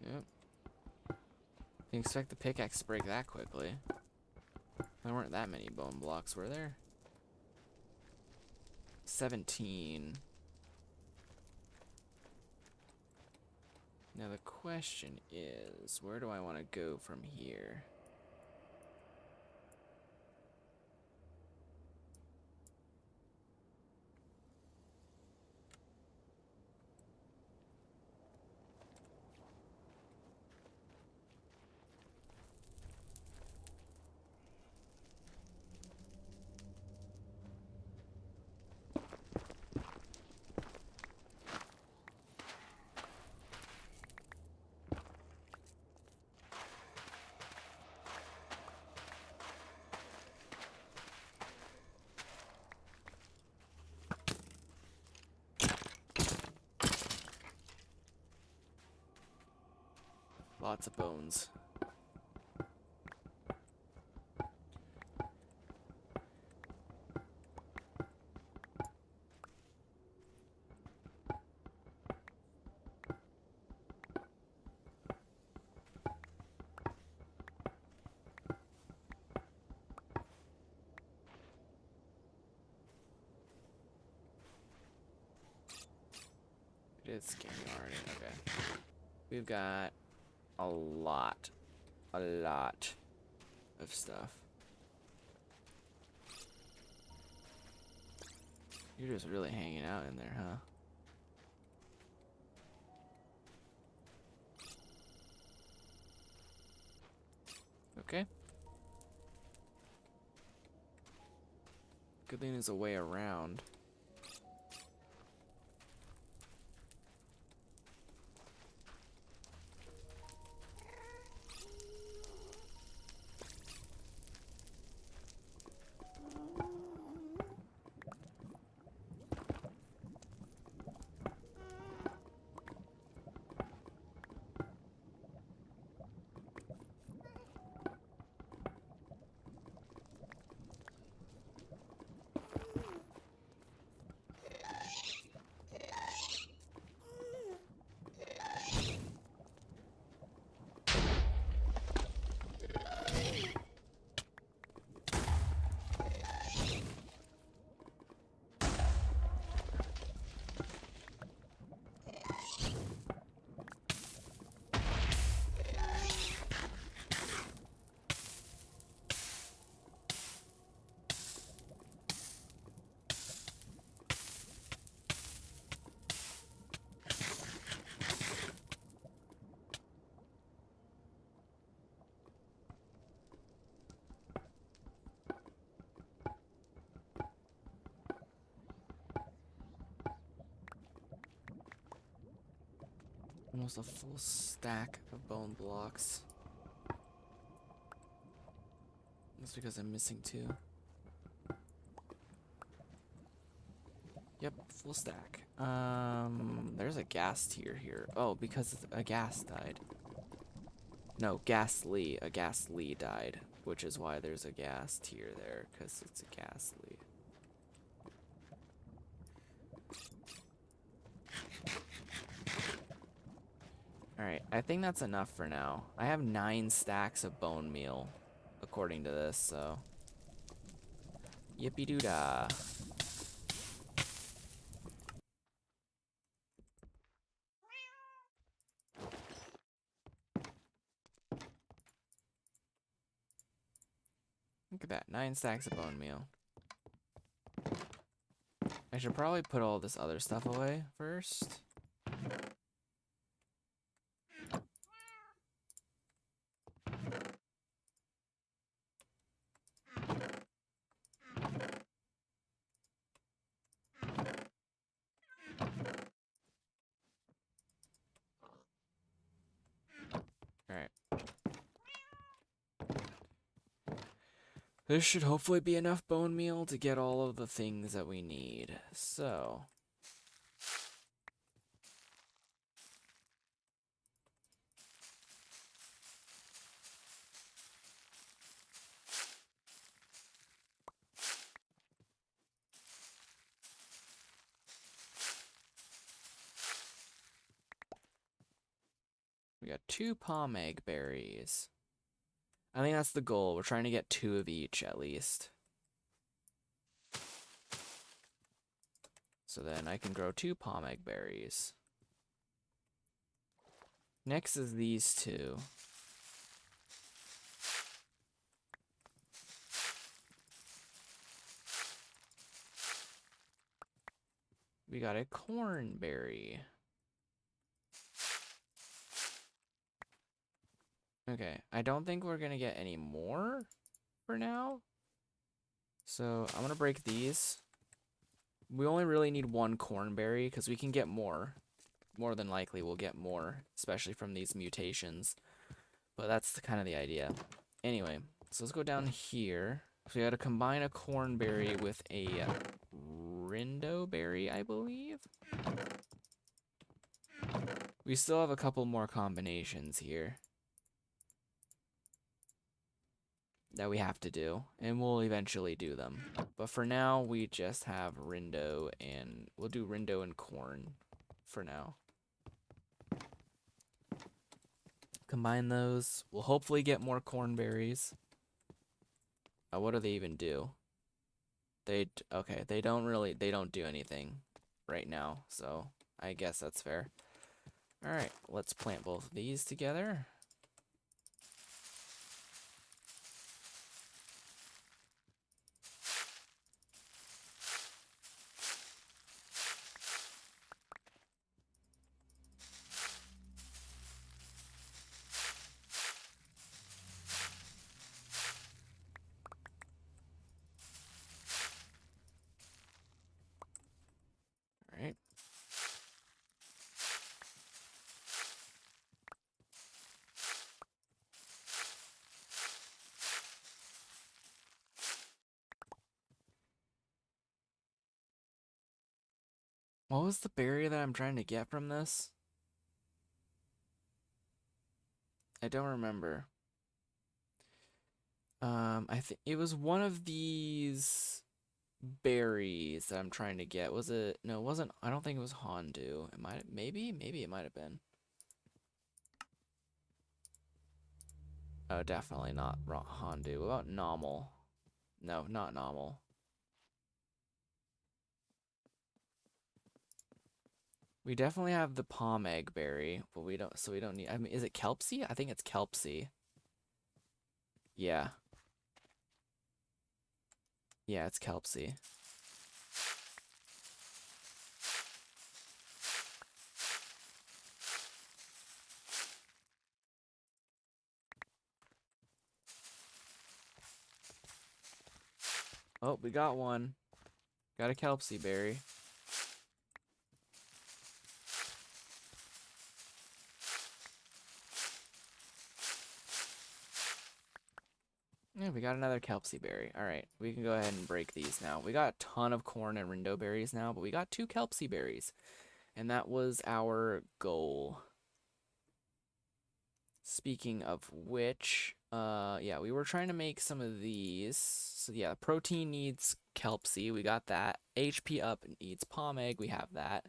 Yep. Didn't expect the pickaxe to break that quickly. There weren't that many bone blocks, were there? 17. Now the question is, where do I want to go from here? Lots of bones. It is scanning already. Okay. We've got a lot of stuff. You're just really hanging out in there, huh? Okay. Good thing there's a way around. Almost a full stack of bone blocks. That's because I'm missing 2. Yep, full stack. There's a gas tier here. Oh, because a gas died. No, ghastly. A ghastly died, which is why there's a gas tier there, because it's a ghastly. Alright, I think that's enough for now. I have 9 stacks of bone meal, according to this, so. Yippee-doo-dah. Look at that, 9 stacks of bone meal. I should probably put all this other stuff away first. Alright. This should hopefully be enough bone meal to get all of the things that we need. So. We got 2 palm egg berries. I think that's the goal. We're trying to get 2 of each at least. So then I can grow 2 palm egg berries. Next is these two. We got a cornberry. Okay, I don't think we're gonna get any more for now. So I'm gonna break these. We only really need one cornberry because we can get more. More than likely we'll get more, especially from these mutations. But that's kind of the idea. Anyway, so let's go down here. So we gotta combine a cornberry with a rindo berry, I believe. We still have a couple more combinations here that we have to do, and we'll eventually do them. But for now, we just have rindo, and we'll do rindo and corn for now. Combine those. We'll hopefully get more cornberries. What do they even do? Okay, they don't do anything right now, so I guess that's fair. All right, let's plant both of these together. All right. What was the berry that I'm trying to get from this? I don't remember. I think it was one of these berries that I'm trying to get. Was it? No, it wasn't. I don't think it was Hondu. It might. Maybe it might have been. Oh, definitely not Hondu. What about Nomal? No, not Nomal. We definitely have the palm egg berry, but we don't. So we don't need. I mean, is it Kelpsy? I think it's Kelpsy. Yeah. Yeah, it's Kelpsy. Oh, we got one. Got a Kelpsy berry. Yeah, we got another Kelpsy berry. All right, we can go ahead and break these now. We got a ton of corn and rindo berries now, but we got 2 Kelpsy berries. And that was our goal. Speaking of which, yeah, we were trying to make some of these. So yeah, protein needs Kelpsy. We got that. HP up needs palm egg. We have that.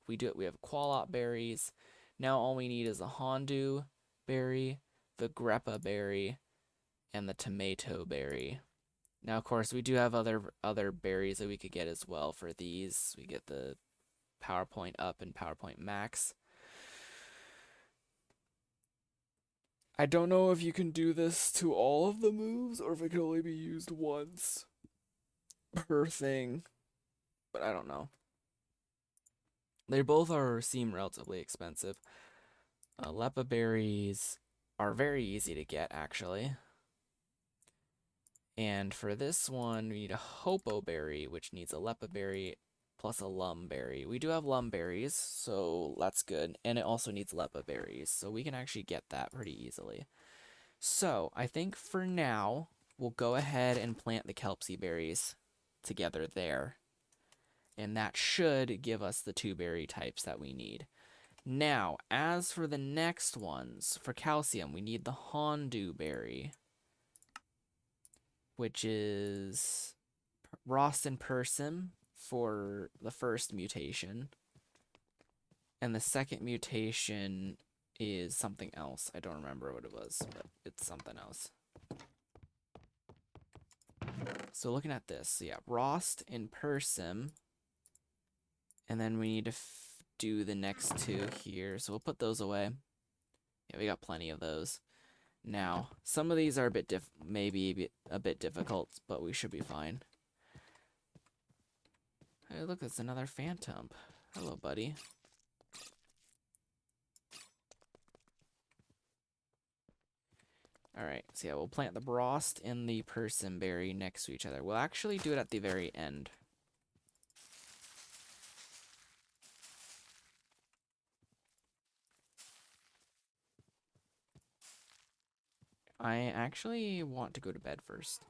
We do it. We have Qualop berries. Now all we need is a Hondu berry, the Greppa berry, and the tomato berry. Now, of course, we do have other berries that we could get as well for these. We get the PowerPoint up and PowerPoint max. I don't know if you can do this to all of the moves or if it can only be used once per thing, but I don't know. They both seem relatively expensive. Lepa berries are very easy to get, actually. And for this one, we need a Hopo berry, which needs a Lepa berry plus a Lum berry. We do have Lum berries, so that's good. And it also needs Lepa berries, so we can actually get that pretty easily. So I think for now, we'll go ahead and plant the Kelpsy berries together there. And that should give us the 2 berry types that we need. Now, as for the next ones, for calcium, we need the Hondu berry, which is Rost and Persim for the first mutation. And the second mutation is something else. I don't remember what it was, but it's something else. So looking at this, so yeah, Rost and Persim. And then we need to do the next 2 here. So we'll put those away. Yeah, we got plenty of those. Now, some of these are a bit maybe a bit difficult, but we should be fine. Hey, look, it's another phantom. Hello, buddy. Alright, so yeah, we'll plant the Brost and the Persimberry next to each other. We'll actually do it at the very end. I actually want to go to bed first.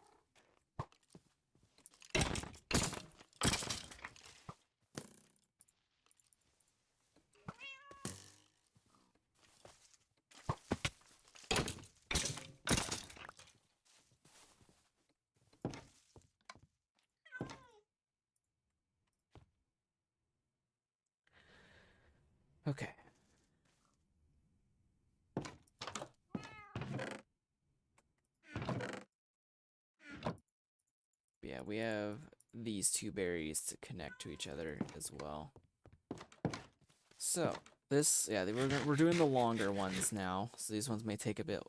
Okay. Yeah, we have these two berries to connect to each other as well. So, this, yeah, we're doing the longer ones now, so these ones may take a bit.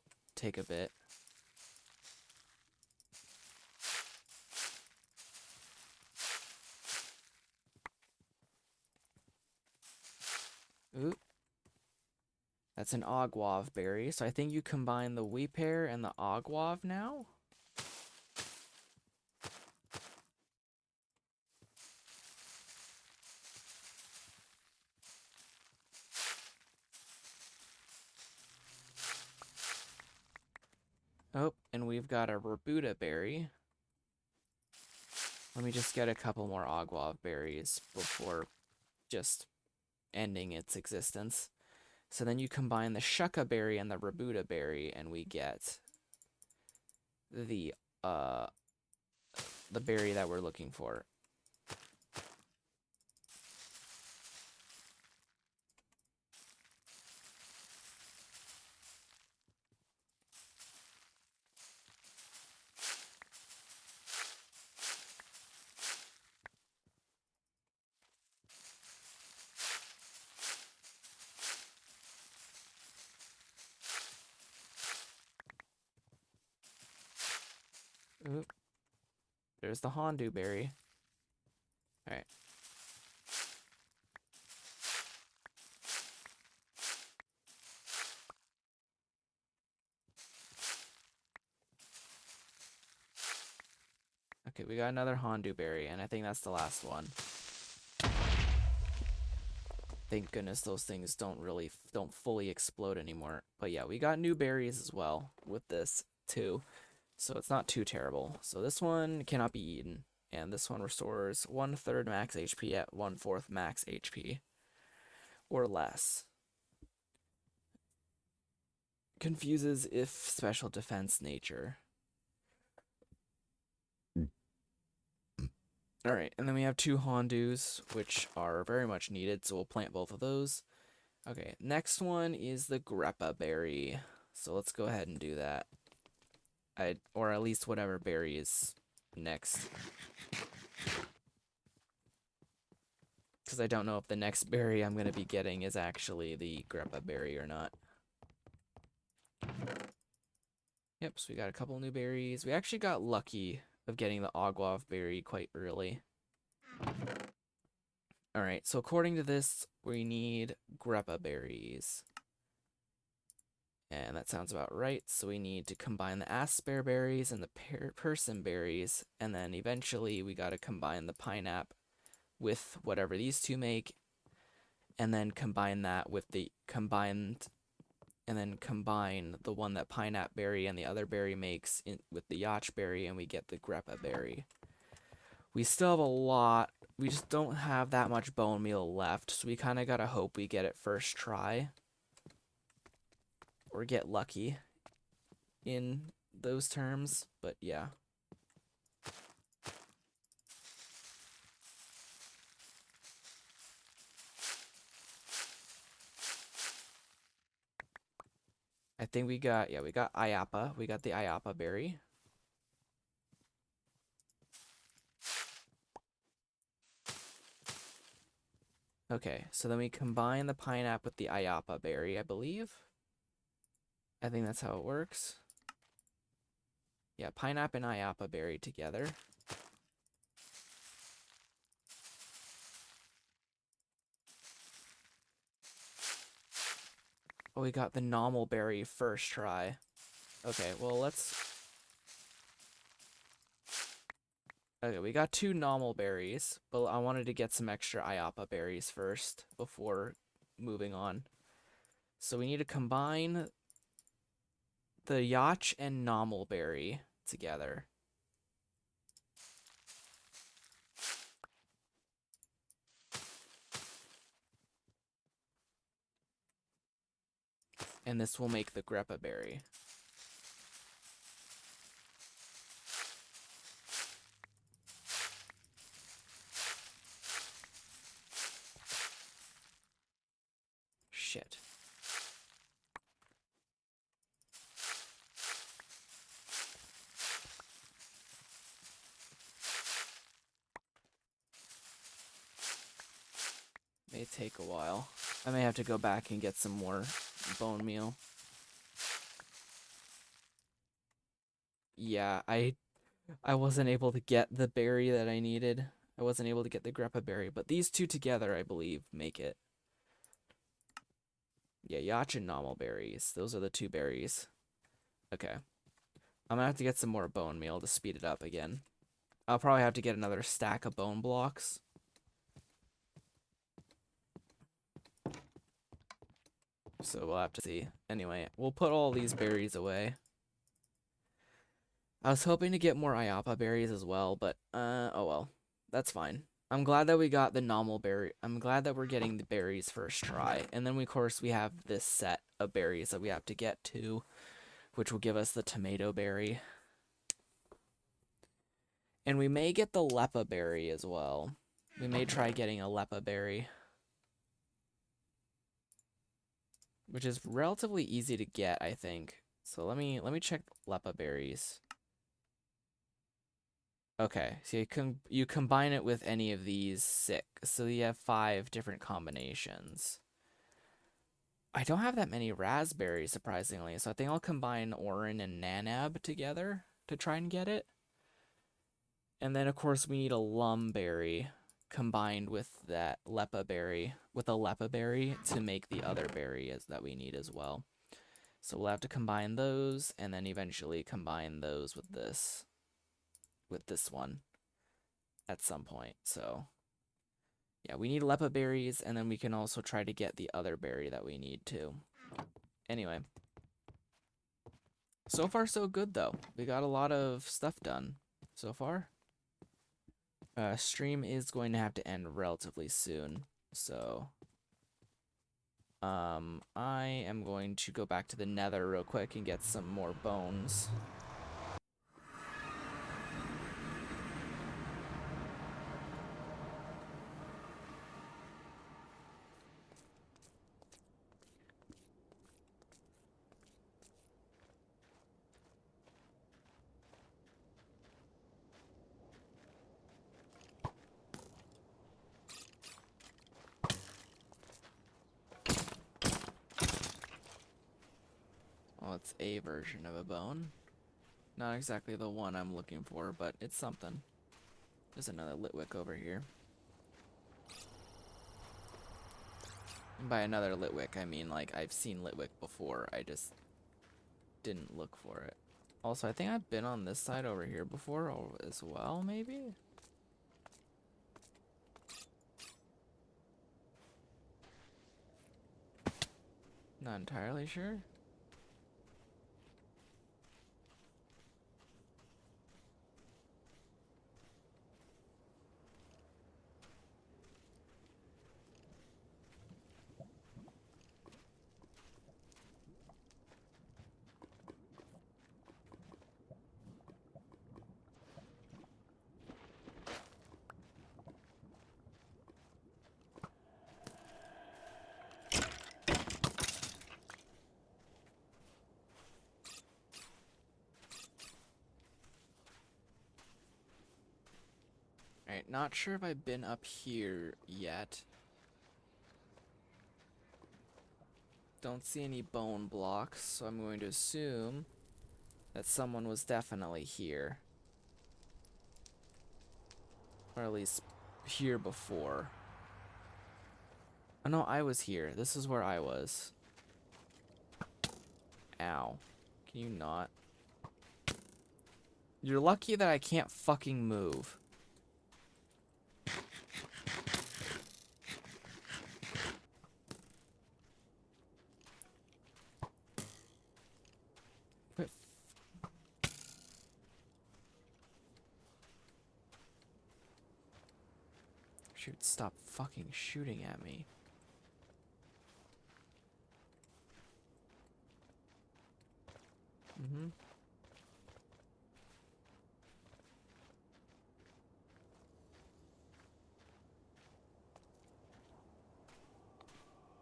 Ooh. That's an Ogwav berry, so I think you combine the Weepear and the Ogwav now? Oh, and we've got a Rabuta berry. Let me just get a couple more Ogwav berries before just ending its existence. So then you combine the Shucca berry and the Rabuta berry, and we get the berry that we're looking for. Oop. There's the Hondu berry. Alright. Okay, we got another Hondu berry, and I think that's the last one. Thank goodness those things don't fully explode anymore. But yeah, we got new berries as well with this too. So it's not too terrible. So this one cannot be eaten. And this one restores 1/3 max HP at 1/4 max HP. Or less. Confuses if special defense nature. Alright, and then we have two Hondus, which are very much needed, so we'll plant both of those. Okay, next one is the Greppa berry. So let's go ahead and do that. Or at least whatever berry is next. Because I don't know if the next berry I'm going to be getting is actually the Greppa berry or not. Yep, so we got a couple new berries. We actually got lucky of getting the Ogwav berry quite early. Alright, so according to this, we need Greppa berries. And that sounds about right. So we need to combine the Asper berries and the Persim berries. And then eventually we got to combine the Pineapple with whatever these two make. And then combine that with the combine the one that Pineapple berry and the other berry makes with the Yacht berry, and we get the Greppa berry. We still have a lot. We just don't have that much bone meal left, so we kind of gotta hope we get it first try. Or get lucky in those terms, but yeah. I think we got Ayapa. We got the Ayapa berry. Okay, so then we combine the Pineapple with the Ayapa berry, I believe. I think that's how it works. Yeah, pineapple and ayapa berry together. Oh, we got the normal berry first try. Okay, well, let's... Okay, we got 2 normal berries, but I wanted to get some extra ayapa berries first before moving on. So we need to combine the yacht and normal berry together. And this will make the greppa berry. Shit. May take a while. I may have to go back and get some more bone meal. Yeah, I wasn't able to get the berry that I needed. I wasn't able to get the greppa berry, but these 2 together, I believe, make it. Yeah, yacht and normal berries. Those are the 2 berries. Okay. I'm gonna have to get some more bone meal to speed it up again. I'll probably have to get another stack of bone blocks. So we'll have to see. Anyway, we'll put all these berries away. I was hoping to get more ayapa berries as well, but oh well. That's fine. I'm glad that we got the normal berry. I'm glad that we're getting the berries first try. And then, of course, we have this set of berries that we have to get to, which will give us the tomato berry. And we may get the lepa berry as well. We may try getting a lepa berry, which is relatively easy to get, I think. So let me check lepa berries. Okay, so you combine it with any of these 6. So you have 5 different combinations. I don't have that many raspberries, surprisingly, so I think I'll combine Orin and Nanab together to try and get it. And then, of course, we need a lum berry combined with that lepa berry, to make the other berry that we need as well. So we'll have to combine those, and then eventually combine those with this one at some point. So yeah, we need lepa berries, and then we can also try to get the other berry that we need too. Anyway, so far so good though. We got a lot of stuff done so far. Stream is going to have to end relatively soon, so I am going to go back to the nether real quick and get some more bones. Well, it's a version of a bone. Not exactly the one I'm looking for, but it's something. There's another Litwick over here. And by another Litwick, I mean, like, I've seen Litwick before. I just didn't look for it. Also, I think I've been on this side over here before as well, maybe? Not entirely sure. Alright, not sure if I've been up here yet. Don't see any bone blocks, so I'm going to assume that someone was definitely here. Or at least here before. Oh no, I was here. This is where I was. Ow. Can you not? You're lucky that I can't fucking move. But shoot, stop fucking shooting at me. Mm-hmm.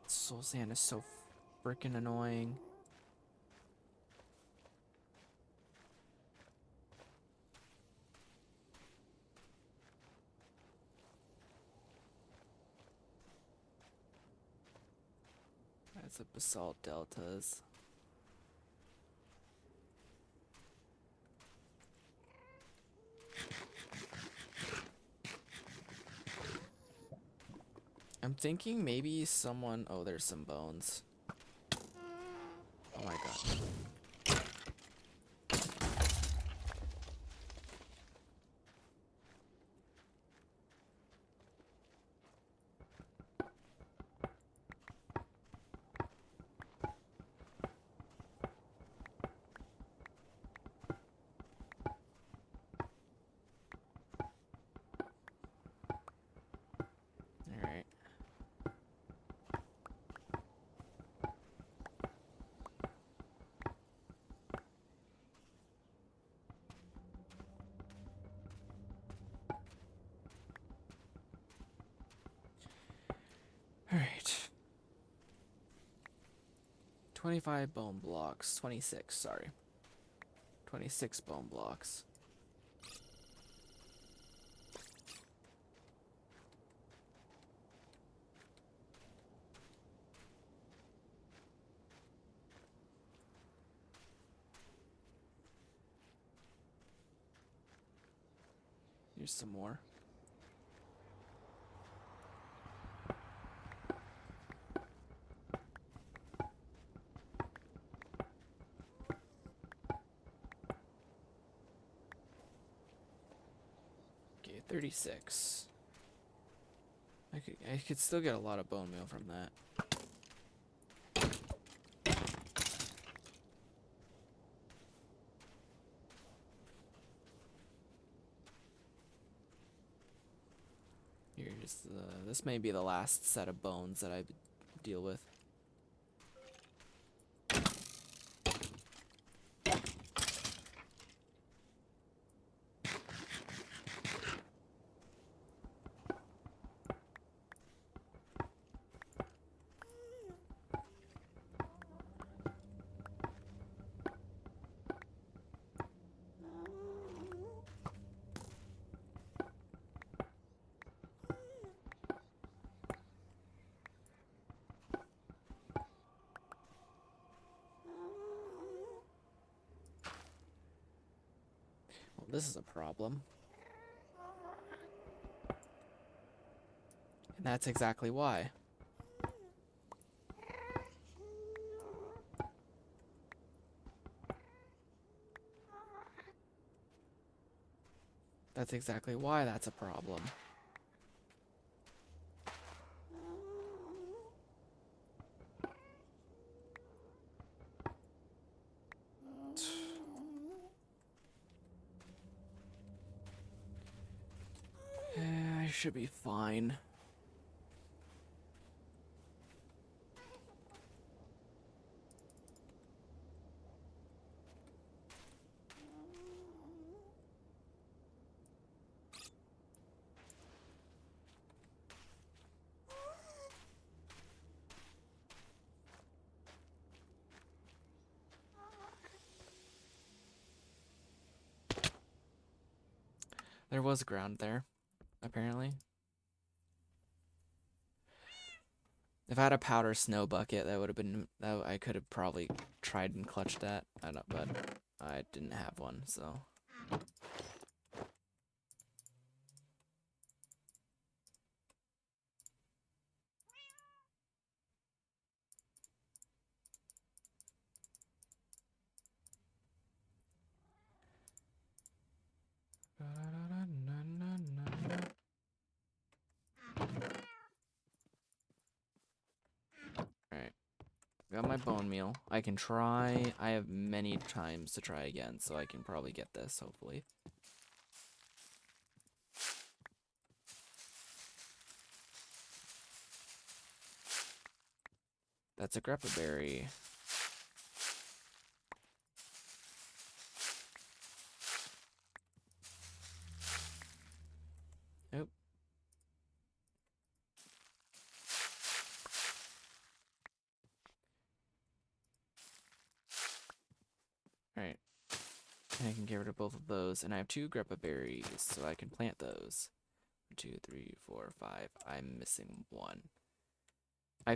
Soul Sand is so freaking annoying. That's a basalt deltas. I'm thinking maybe someone... Oh, there's some bones. Oh my god. Alright. Alright. 25 bone blocks. 26, sorry. 26 bone blocks. Here's some more. Okay, 36. I could still get a lot of bone meal from that. Here's this may be the last set of bones that I deal with. Well, this is a problem. And that's exactly why. That's exactly why that's a problem. I should be fine. There was ground there, apparently. If I had a powder snow bucket, that would have been, I could have probably tried and clutched that. I don't, but I didn't have one, so. Alright. Got my bone meal. I can try. I have many times to try again, so I can probably get this, hopefully. That's a grappa berry. Nope. Alright. I can get rid of both of those, and I have 2 grappa berries, so I can plant those. 1, 2, 3, 4, 5. I'm missing 1. I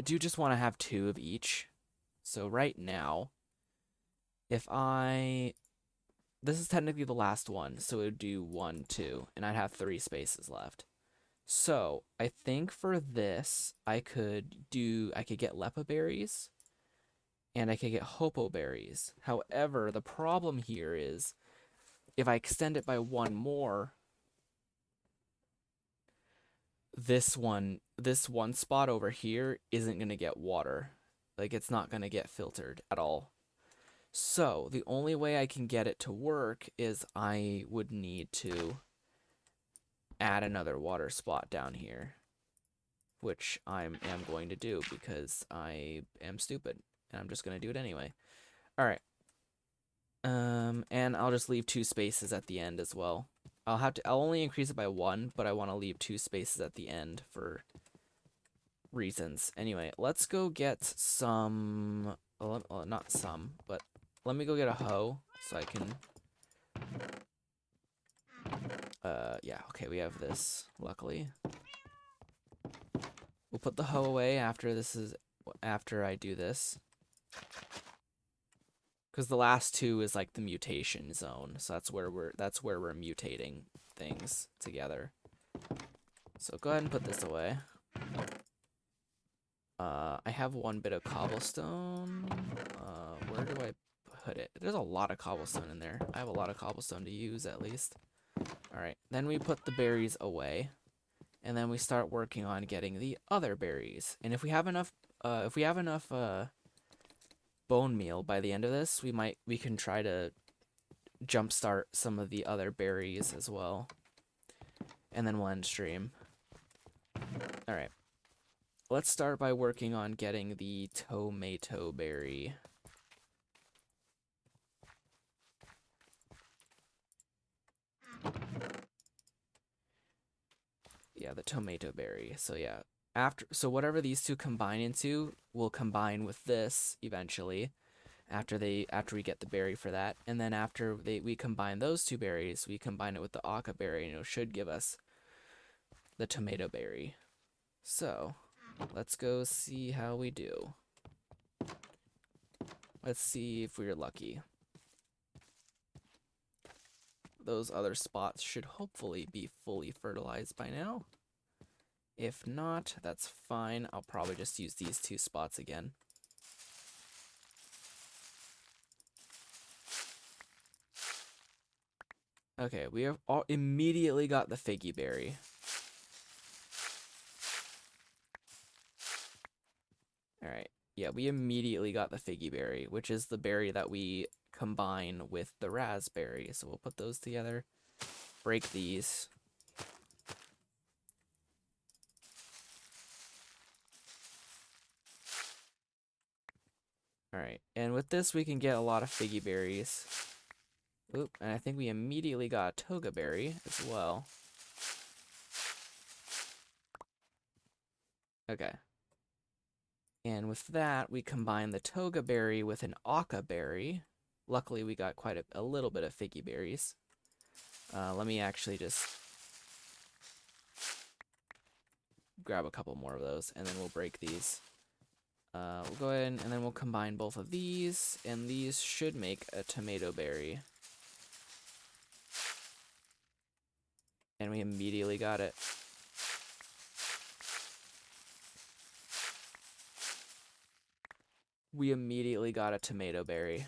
do just want to have 2 of each. So right now, if this is technically the last one, so it would do 1, 2, and I'd have 3 spaces left. So I think for this, I could get lepa berries, and I could get hopo berries. However, the problem here is, if I extend it by 1 more, this one spot over here isn't going to get water. Like, it's not going to get filtered at all. So the only way I can get it to work is I would need to add another water spot down here, which I am going to do because I am stupid and I'm just going to do it anyway. All right. And I'll just leave 2 spaces at the end as well. I'll only increase it by 1, but I want to leave 2 spaces at the end for reasons. Anyway, let's go get some, well, not some, but let me go get a hoe so I can, yeah, okay, we have this, luckily. We'll put the hoe away after I do this. Because the last 2 is like the mutation zone, so that's where we're mutating things together. So go ahead and put this away. I have 1 bit of cobblestone. Where do I put it? There's a lot of cobblestone in there. I have a lot of cobblestone to use at least. Alright, then we put the berries away. And then we start working on getting the other berries. And if we have enough bone meal by the end of this, we can try to jumpstart some of the other berries as well. And then we'll end stream. Alright. Let's start by working on getting the tomato berry. Yeah, the tomato berry. So yeah, so whatever these 2 combine into will combine with this eventually. After we get the berry for that, and then after we combine those 2 berries, we combine it with the aka berry, and it should give us the tomato berry. So let's go see how we do. Let's see if we're lucky. Those other spots should hopefully be fully fertilized by now. If not, that's fine. I'll probably just use these 2 spots again. Okay, we have immediately got the figgy berry. Alright, yeah, we immediately got the figgy berry, which is the berry that we combine with the raspberry. So we'll put those together, break these. Alright, and with this we can get a lot of figgy berries. Oop, and I think we immediately got a toga berry as well. Okay. And with that, we combine the toga berry with an aka berry. Luckily, we got quite a little bit of figgy berries. Let me actually just grab a couple more of those, and then we'll break these. We'll go ahead and then we'll combine both of these, and these should make a tomato berry. And we immediately got it. We immediately got a tomato berry.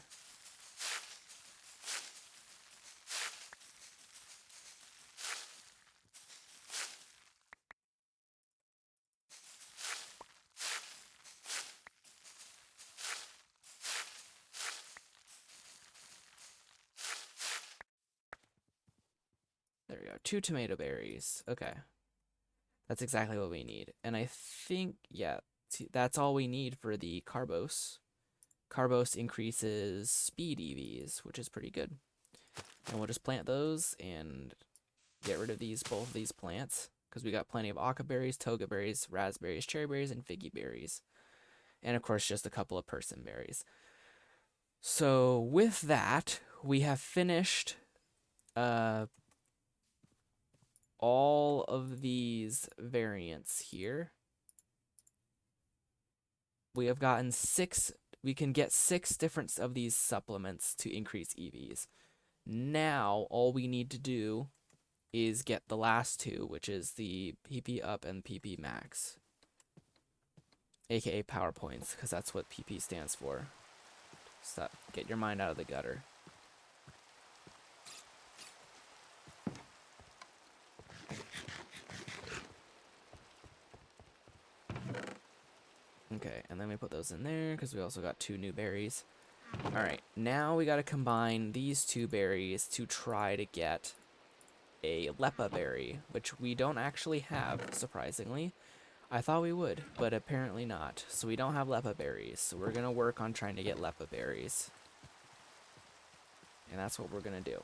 There we go. 2 tomato berries. Okay. That's exactly what we need. And I think, yeah, see, that's all we need for the Carbos. Carbos increases speed EVs, which is pretty good. And we'll just plant those and get rid of both of these plants, because we got plenty of Aka berries, Toga berries, raspberries, cherry berries, and figgy berries. And of course, just a couple of person berries. So with that, we have finished all of these variants here. We have gotten 6, we can get 6 different of these supplements to increase EVs. Now, all we need to do is get the last 2, which is the PP up and PP max. AKA power points, because that's what PP stands for. Stop, get your mind out of the gutter. Okay, and then we put those in there because we also got 2 new berries. Alright, now we gotta combine these 2 berries to try to get a Lepa berry, which we don't actually have, surprisingly. I thought we would, but apparently not. So we don't have Lepa berries, so we're gonna work on trying to get Lepa berries. And that's what we're gonna do.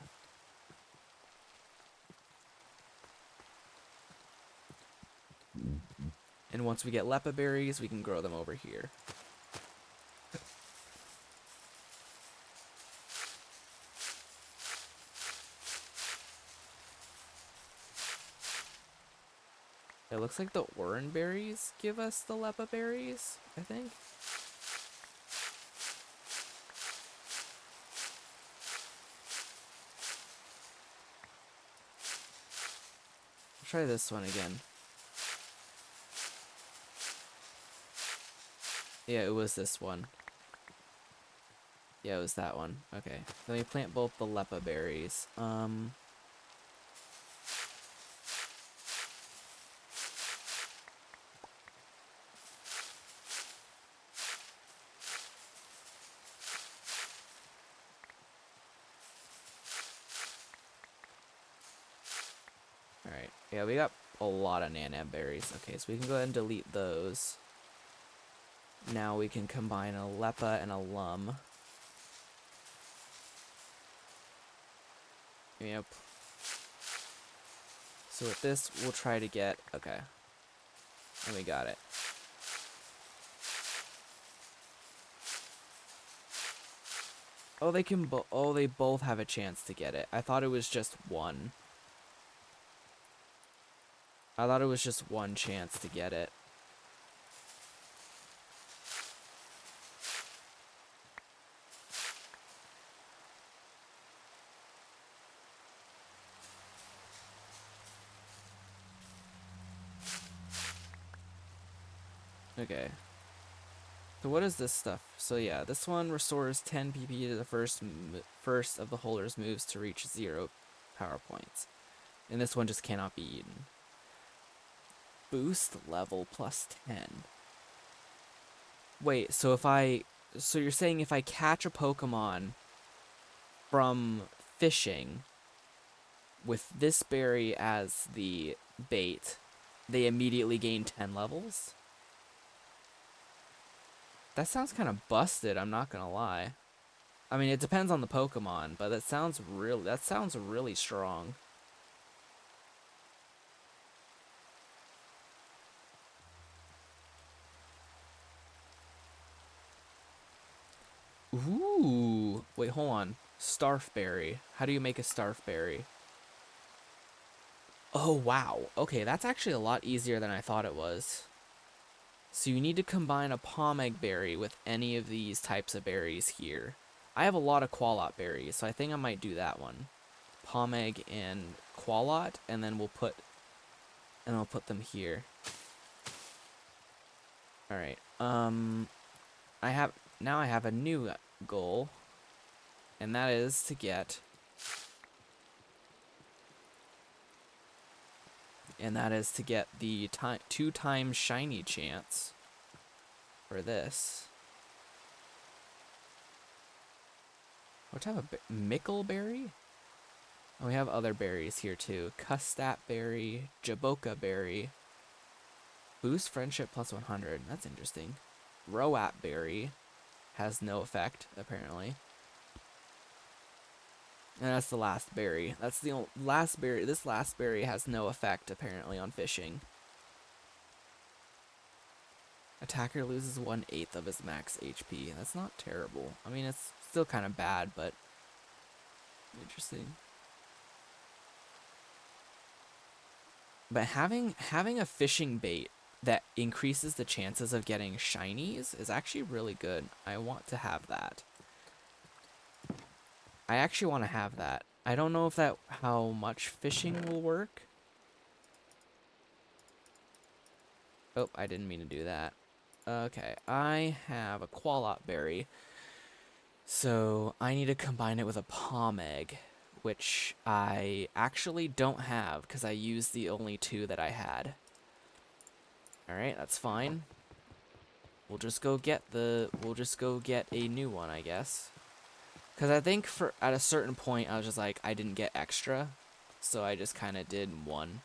And once we get Lepa berries, we can grow them over here. It looks like the orange berries give us the Lepa berries, I think. I'll try this one again. Yeah, it was this one. Yeah, it was that one. Okay. Then we plant both the Lepa berries. Alright. Yeah, we got a lot of Nanab berries. Okay, so we can go ahead and delete those. Now we can combine a Lepa and a Lum. Yep. So with this, we'll try to get... Okay. And we got it. Oh, they can they both have a chance to get it. I thought it was just one. I thought it was just one chance to get it. Okay. So what is this stuff? So yeah, this one restores 10 PP to the first of the holder's moves to reach 0 power points. And this one just cannot be eaten. Boost level plus 10. Wait, so so you're saying if I catch a Pokemon from fishing with this berry as the bait, they immediately gain 10 levels? That sounds kind of busted, I'm not gonna lie. I mean, it depends on the Pokemon, but that sounds really strong. Ooh, wait, hold on. Starfberry. How do you make a Starfberry? Oh, wow. Okay, that's actually a lot easier than I thought it was. So you need to combine a pomegg berry with any of these types of berries here. I have a lot of qualot berries, so I think I might do that one. Pomegg and qualot, and then I'll put them here. All right. Now I have a new goal, and that is to get the 2 times shiny chance for this. What type of mickleberry? Oh, we have other berries here too. Custat berry, jaboka berry. Boost friendship plus 100. That's interesting. Roat berry has no effect apparently. And that's the last berry. That's the last berry. This last berry has no effect apparently on fishing. Attacker loses 1/8 of his max HP. That's not terrible. I mean, it's still kind of bad, but interesting. But having a fishing bait that increases the chances of getting shinies is actually really good. I want to have that. I actually want to have that. I don't know if how much fishing will work. Oh, I didn't mean to do that. Okay, I have a qualot berry. So I need to combine it with a pomegg, which I actually don't have because I used the only 2 that I had. Alright, that's fine. We'll just go get a new one, I guess. Because I think at a certain point, I was just like, I didn't get extra. So I just kind of did 1.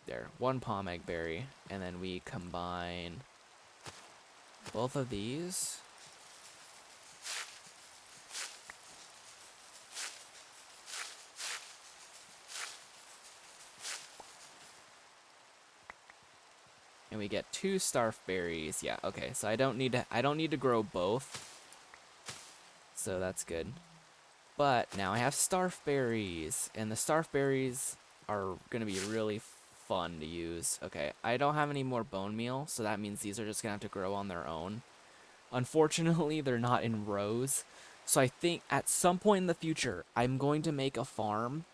There, 1 pomegg berry. And then we combine both of these. And we get 2 starf berries. Yeah, okay. So I don't need to grow both. So that's good. But now I have starf berries, and the starf berries are gonna be really fun to use. Okay, I don't have any more bone meal, so that means these are just gonna have to grow on their own. Unfortunately, they're not in rows. So I think at some point in the future, I'm going to make a farm,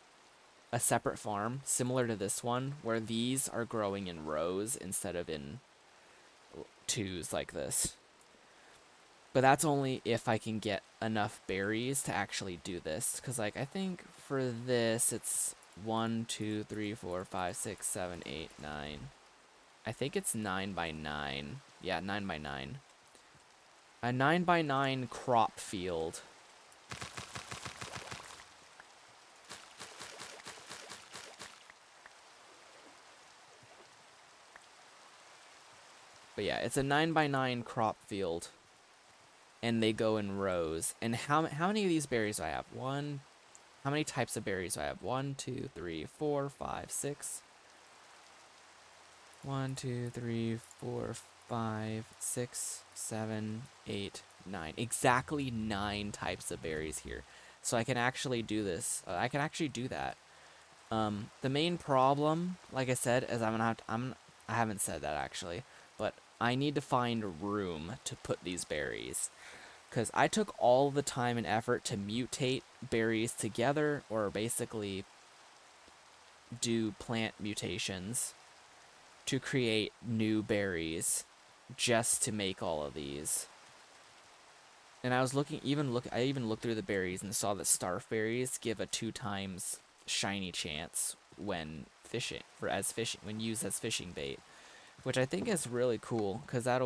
a separate farm, similar to this one, where these are growing in rows instead of in 2s like this. But that's only if I can get enough berries to actually do this. Because, like, I think for this, it's 1, 2, 3, 4, 5, 6, 7, 8, 9. I think it's 9 by 9. Yeah, 9 by 9. A 9 by 9 crop field. But yeah, it's a 9 by 9 crop field. And they go in rows. And how many of these berries do I have? How many types of berries do I have? 1, 2, 3, 4, 5, 6. 1, 2, 3, 4, 5, 6, 7, 8, 9. Exactly 9 types of berries here. So I can actually do this. I can actually do that. The main problem, like I said, is I haven't said that actually, but I need to find room to put these berries. Because I took all the time and effort to mutate berries together, or basically do plant mutations to create new berries just to make all of these. And I was I even looked through the berries and saw that starf berries give a 2 times shiny chance when when used as fishing bait, which I think is really cool because that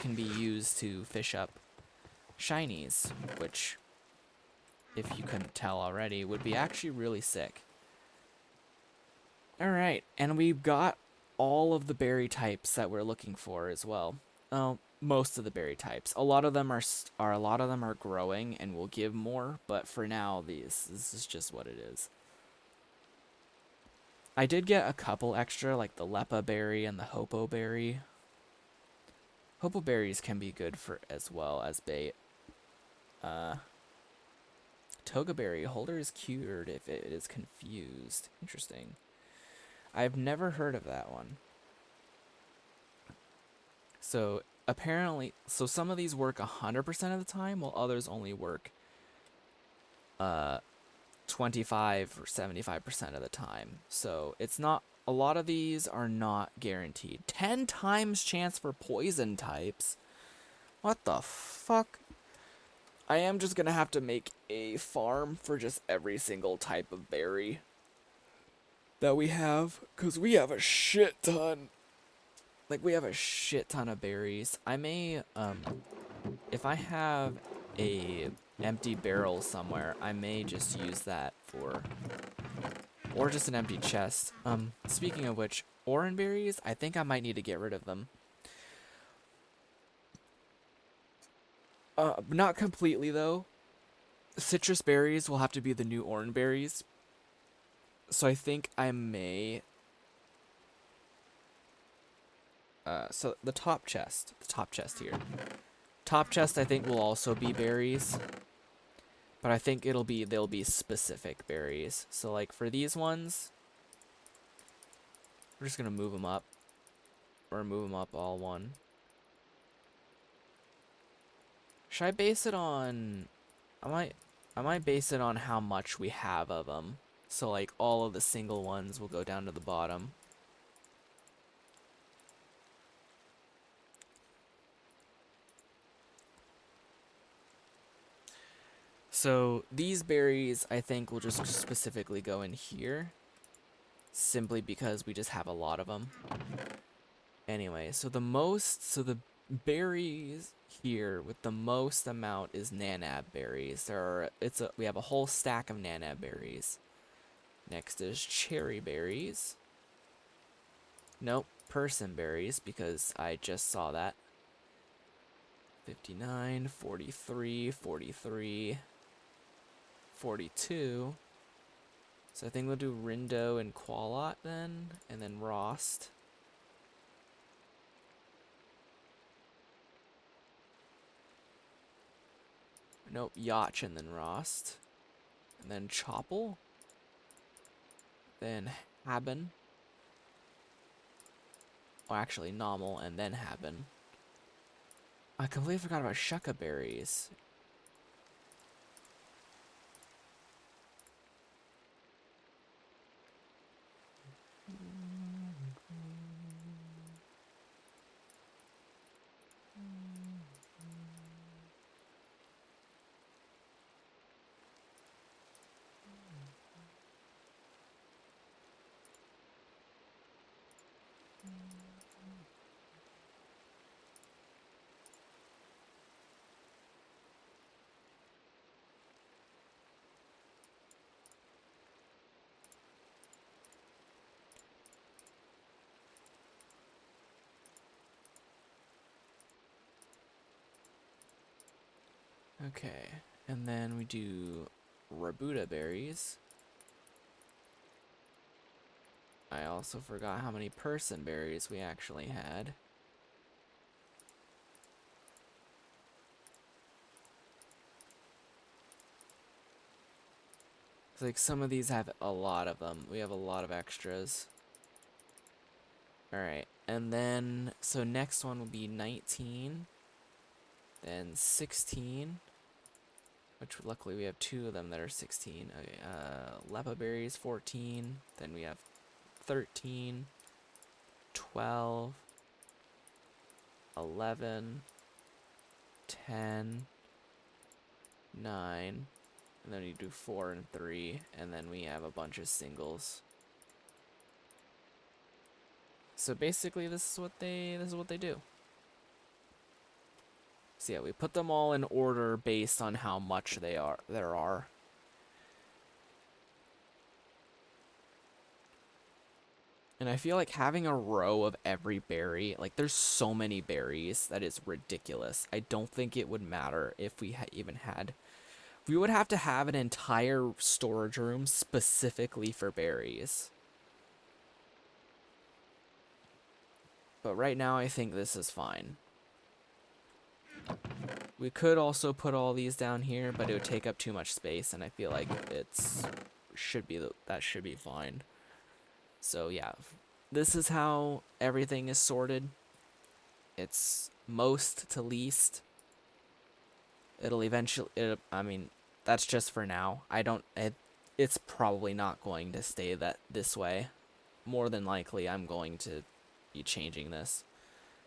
can be used to fish up shinies, which, if you couldn't tell already, would be actually really sick. Alright, and we've got all of the berry types that we're looking for as well. Most of the berry types. A lot of them are growing and will give more, but for now, this is just what it is. I did get a couple extra, like the lepa berry and the hopo berry. Hopo berries can be good for as well as bait. Togaberry, holder is cured if it is confused. Interesting. I've never heard of that one. So apparently, so some of these work 100% of the time, while others only work 25 or 75% of the time. So it's not, a lot of these are not guaranteed. 10 times chance for poison types? What the fuck? I am just gonna have to make a farm for just every single type of berry that we have, because we have a shit ton. Like, we have a shit ton of berries. I may, if I have a empty barrel somewhere, I may just use that for, or just an empty chest. Speaking of which, orange berries, I think I might need to get rid of them. Not completely though. Citrus berries will have to be the new orange berries. So I think I may, so the top chest here. Top chest I think will also be berries. But I think they'll be specific berries. So like for these ones, we're just gonna move them up. Or move them up all one. Should I base it on, I might base it on how much we have of them. So like all of the single ones will go down to the bottom. So these berries I think will just specifically go in here. Simply because we just have a lot of them. Anyway, so the berries here with the most amount is nanab berries. We have a whole stack of nanab berries. Next is cherry berries. Nope, person berries, because I just saw that. 59, 43, 43, 42. So I think we'll do Rindo and Qualot then, and then Rost. Nope, Yacht and then Rost. And then Chopple. Then Haben. Or actually, Nommel and then Haben. I completely forgot about Shucca berries. Okay, and then we do Rabuta berries. I also forgot how many person berries we actually had. Like some of these have a lot of them. We have a lot of extras. Alright, and then, so next one will be 19. Then 16. Which luckily we have two of them that are 16. Okay, Lepa berries 14. Then we have 13. 12. 11. 10. 9. And then you do 4 and 3, and then we have a bunch of singles. So basically, this is what they do. So yeah, we put them all in order based on how much there are. And I feel like having a row of every berry, like there's so many berries that is ridiculous. I don't think it would matter if we even had. We would have to have an entire storage room specifically for berries. But right now I think this is fine. We could also put all these down here, but it would take up too much space, and I feel like that should be fine. So yeah, this is how everything is sorted. It's most to least. It'll eventually, I mean, that's just for now. It's probably not going to stay this way. More than likely, I'm going to be changing this.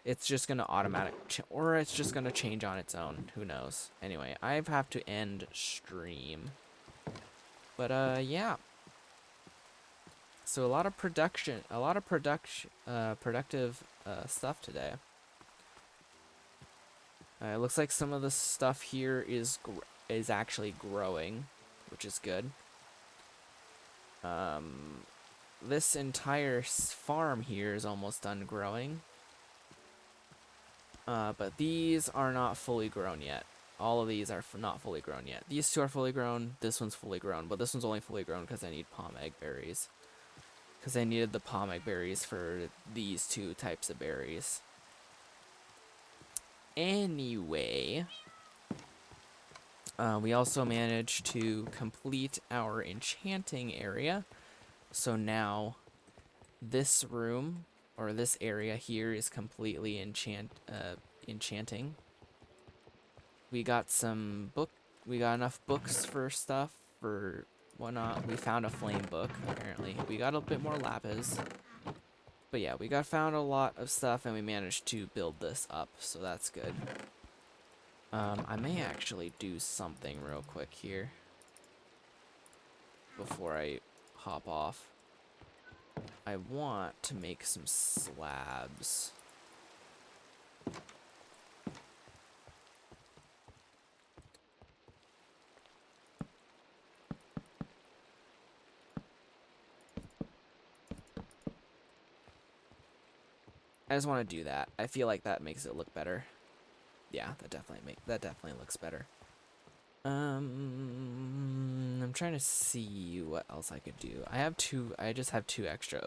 It's just going to or it's just going to change on its own. Who knows? Anyway, I have to end stream. But, yeah. So a lot of productive stuff today. It looks like some of the stuff here is actually growing, which is good. This entire farm here is almost done growing. But these are not fully grown yet. All of these are not fully grown yet. These two are fully grown. This one's fully grown, but this one's only fully grown because I need palm egg berries. Because I needed the palm egg berries for these two types of berries. Anyway, we also managed to complete our enchanting area. So now this room, or this area here, is completely enchanting. We got we got enough books for stuff, for whatnot. We found a flame book, apparently. We got a bit more lapis. But yeah, found a lot of stuff, and we managed to build this up, so that's good. I may actually do something real quick here before I hop off. I want to make some slabs. I just want to do that. I feel like that makes it look better. Yeah, that definitely looks better. I'm trying to see what else I could do. I just have two extra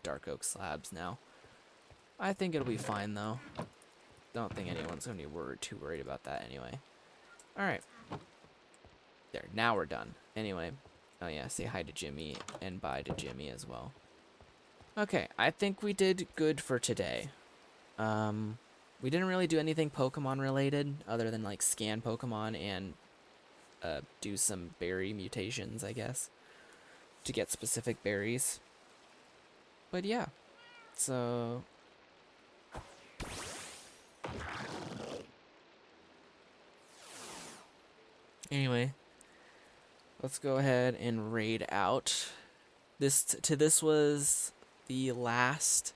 dark oak slabs now. I think it'll be fine though. Don't think anyone's gonna be too worried about that anyway. Alright. There, now we're done. Anyway. Oh yeah, say hi to Jimmy and bye to Jimmy as well. Okay, I think we did good for today. We didn't really do anything Pokemon related other than like scan Pokemon and do some berry mutations, I guess, to get specific berries. But yeah, so anyway, let's go ahead and raid out. This was the last.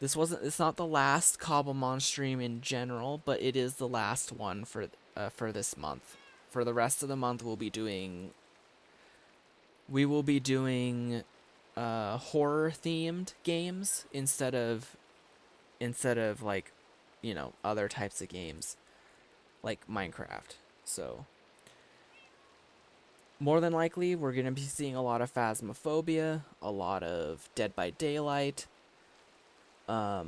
It's not the last Cobblemon stream in general, but it is the last one for this month. For the rest of the month, we will be doing horror themed games instead of like, you know, other types of games like Minecraft. So more than likely, we're gonna be seeing a lot of Phasmophobia, a lot of Dead by Daylight. For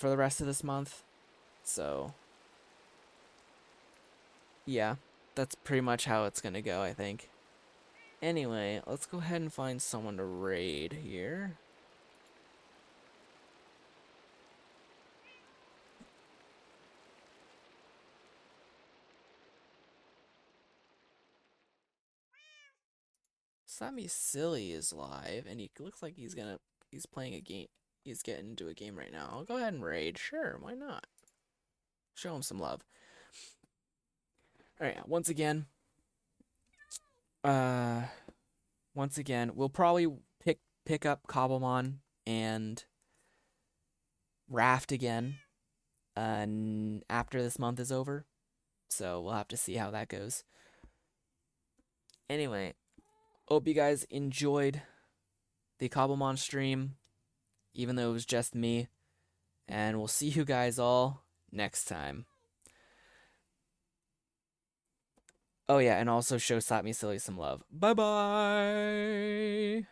the rest of this month. So yeah, that's pretty much how it's gonna go, I think. Anyway, let's go ahead and find someone to raid here. Sammy Silly is live, and he looks like he's playing a game. He's getting into a game right now. I'll go ahead and raid. Sure, why not? Show him some love. Alright, once again, we'll probably pick up Cobblemon and Raft again after this month is over. So we'll have to see how that goes. Anyway, hope you guys enjoyed the Cobblemon stream, even though it was just me. And we'll see you guys all next time. Oh yeah, and also show Slap Me Silly some love. Bye-bye!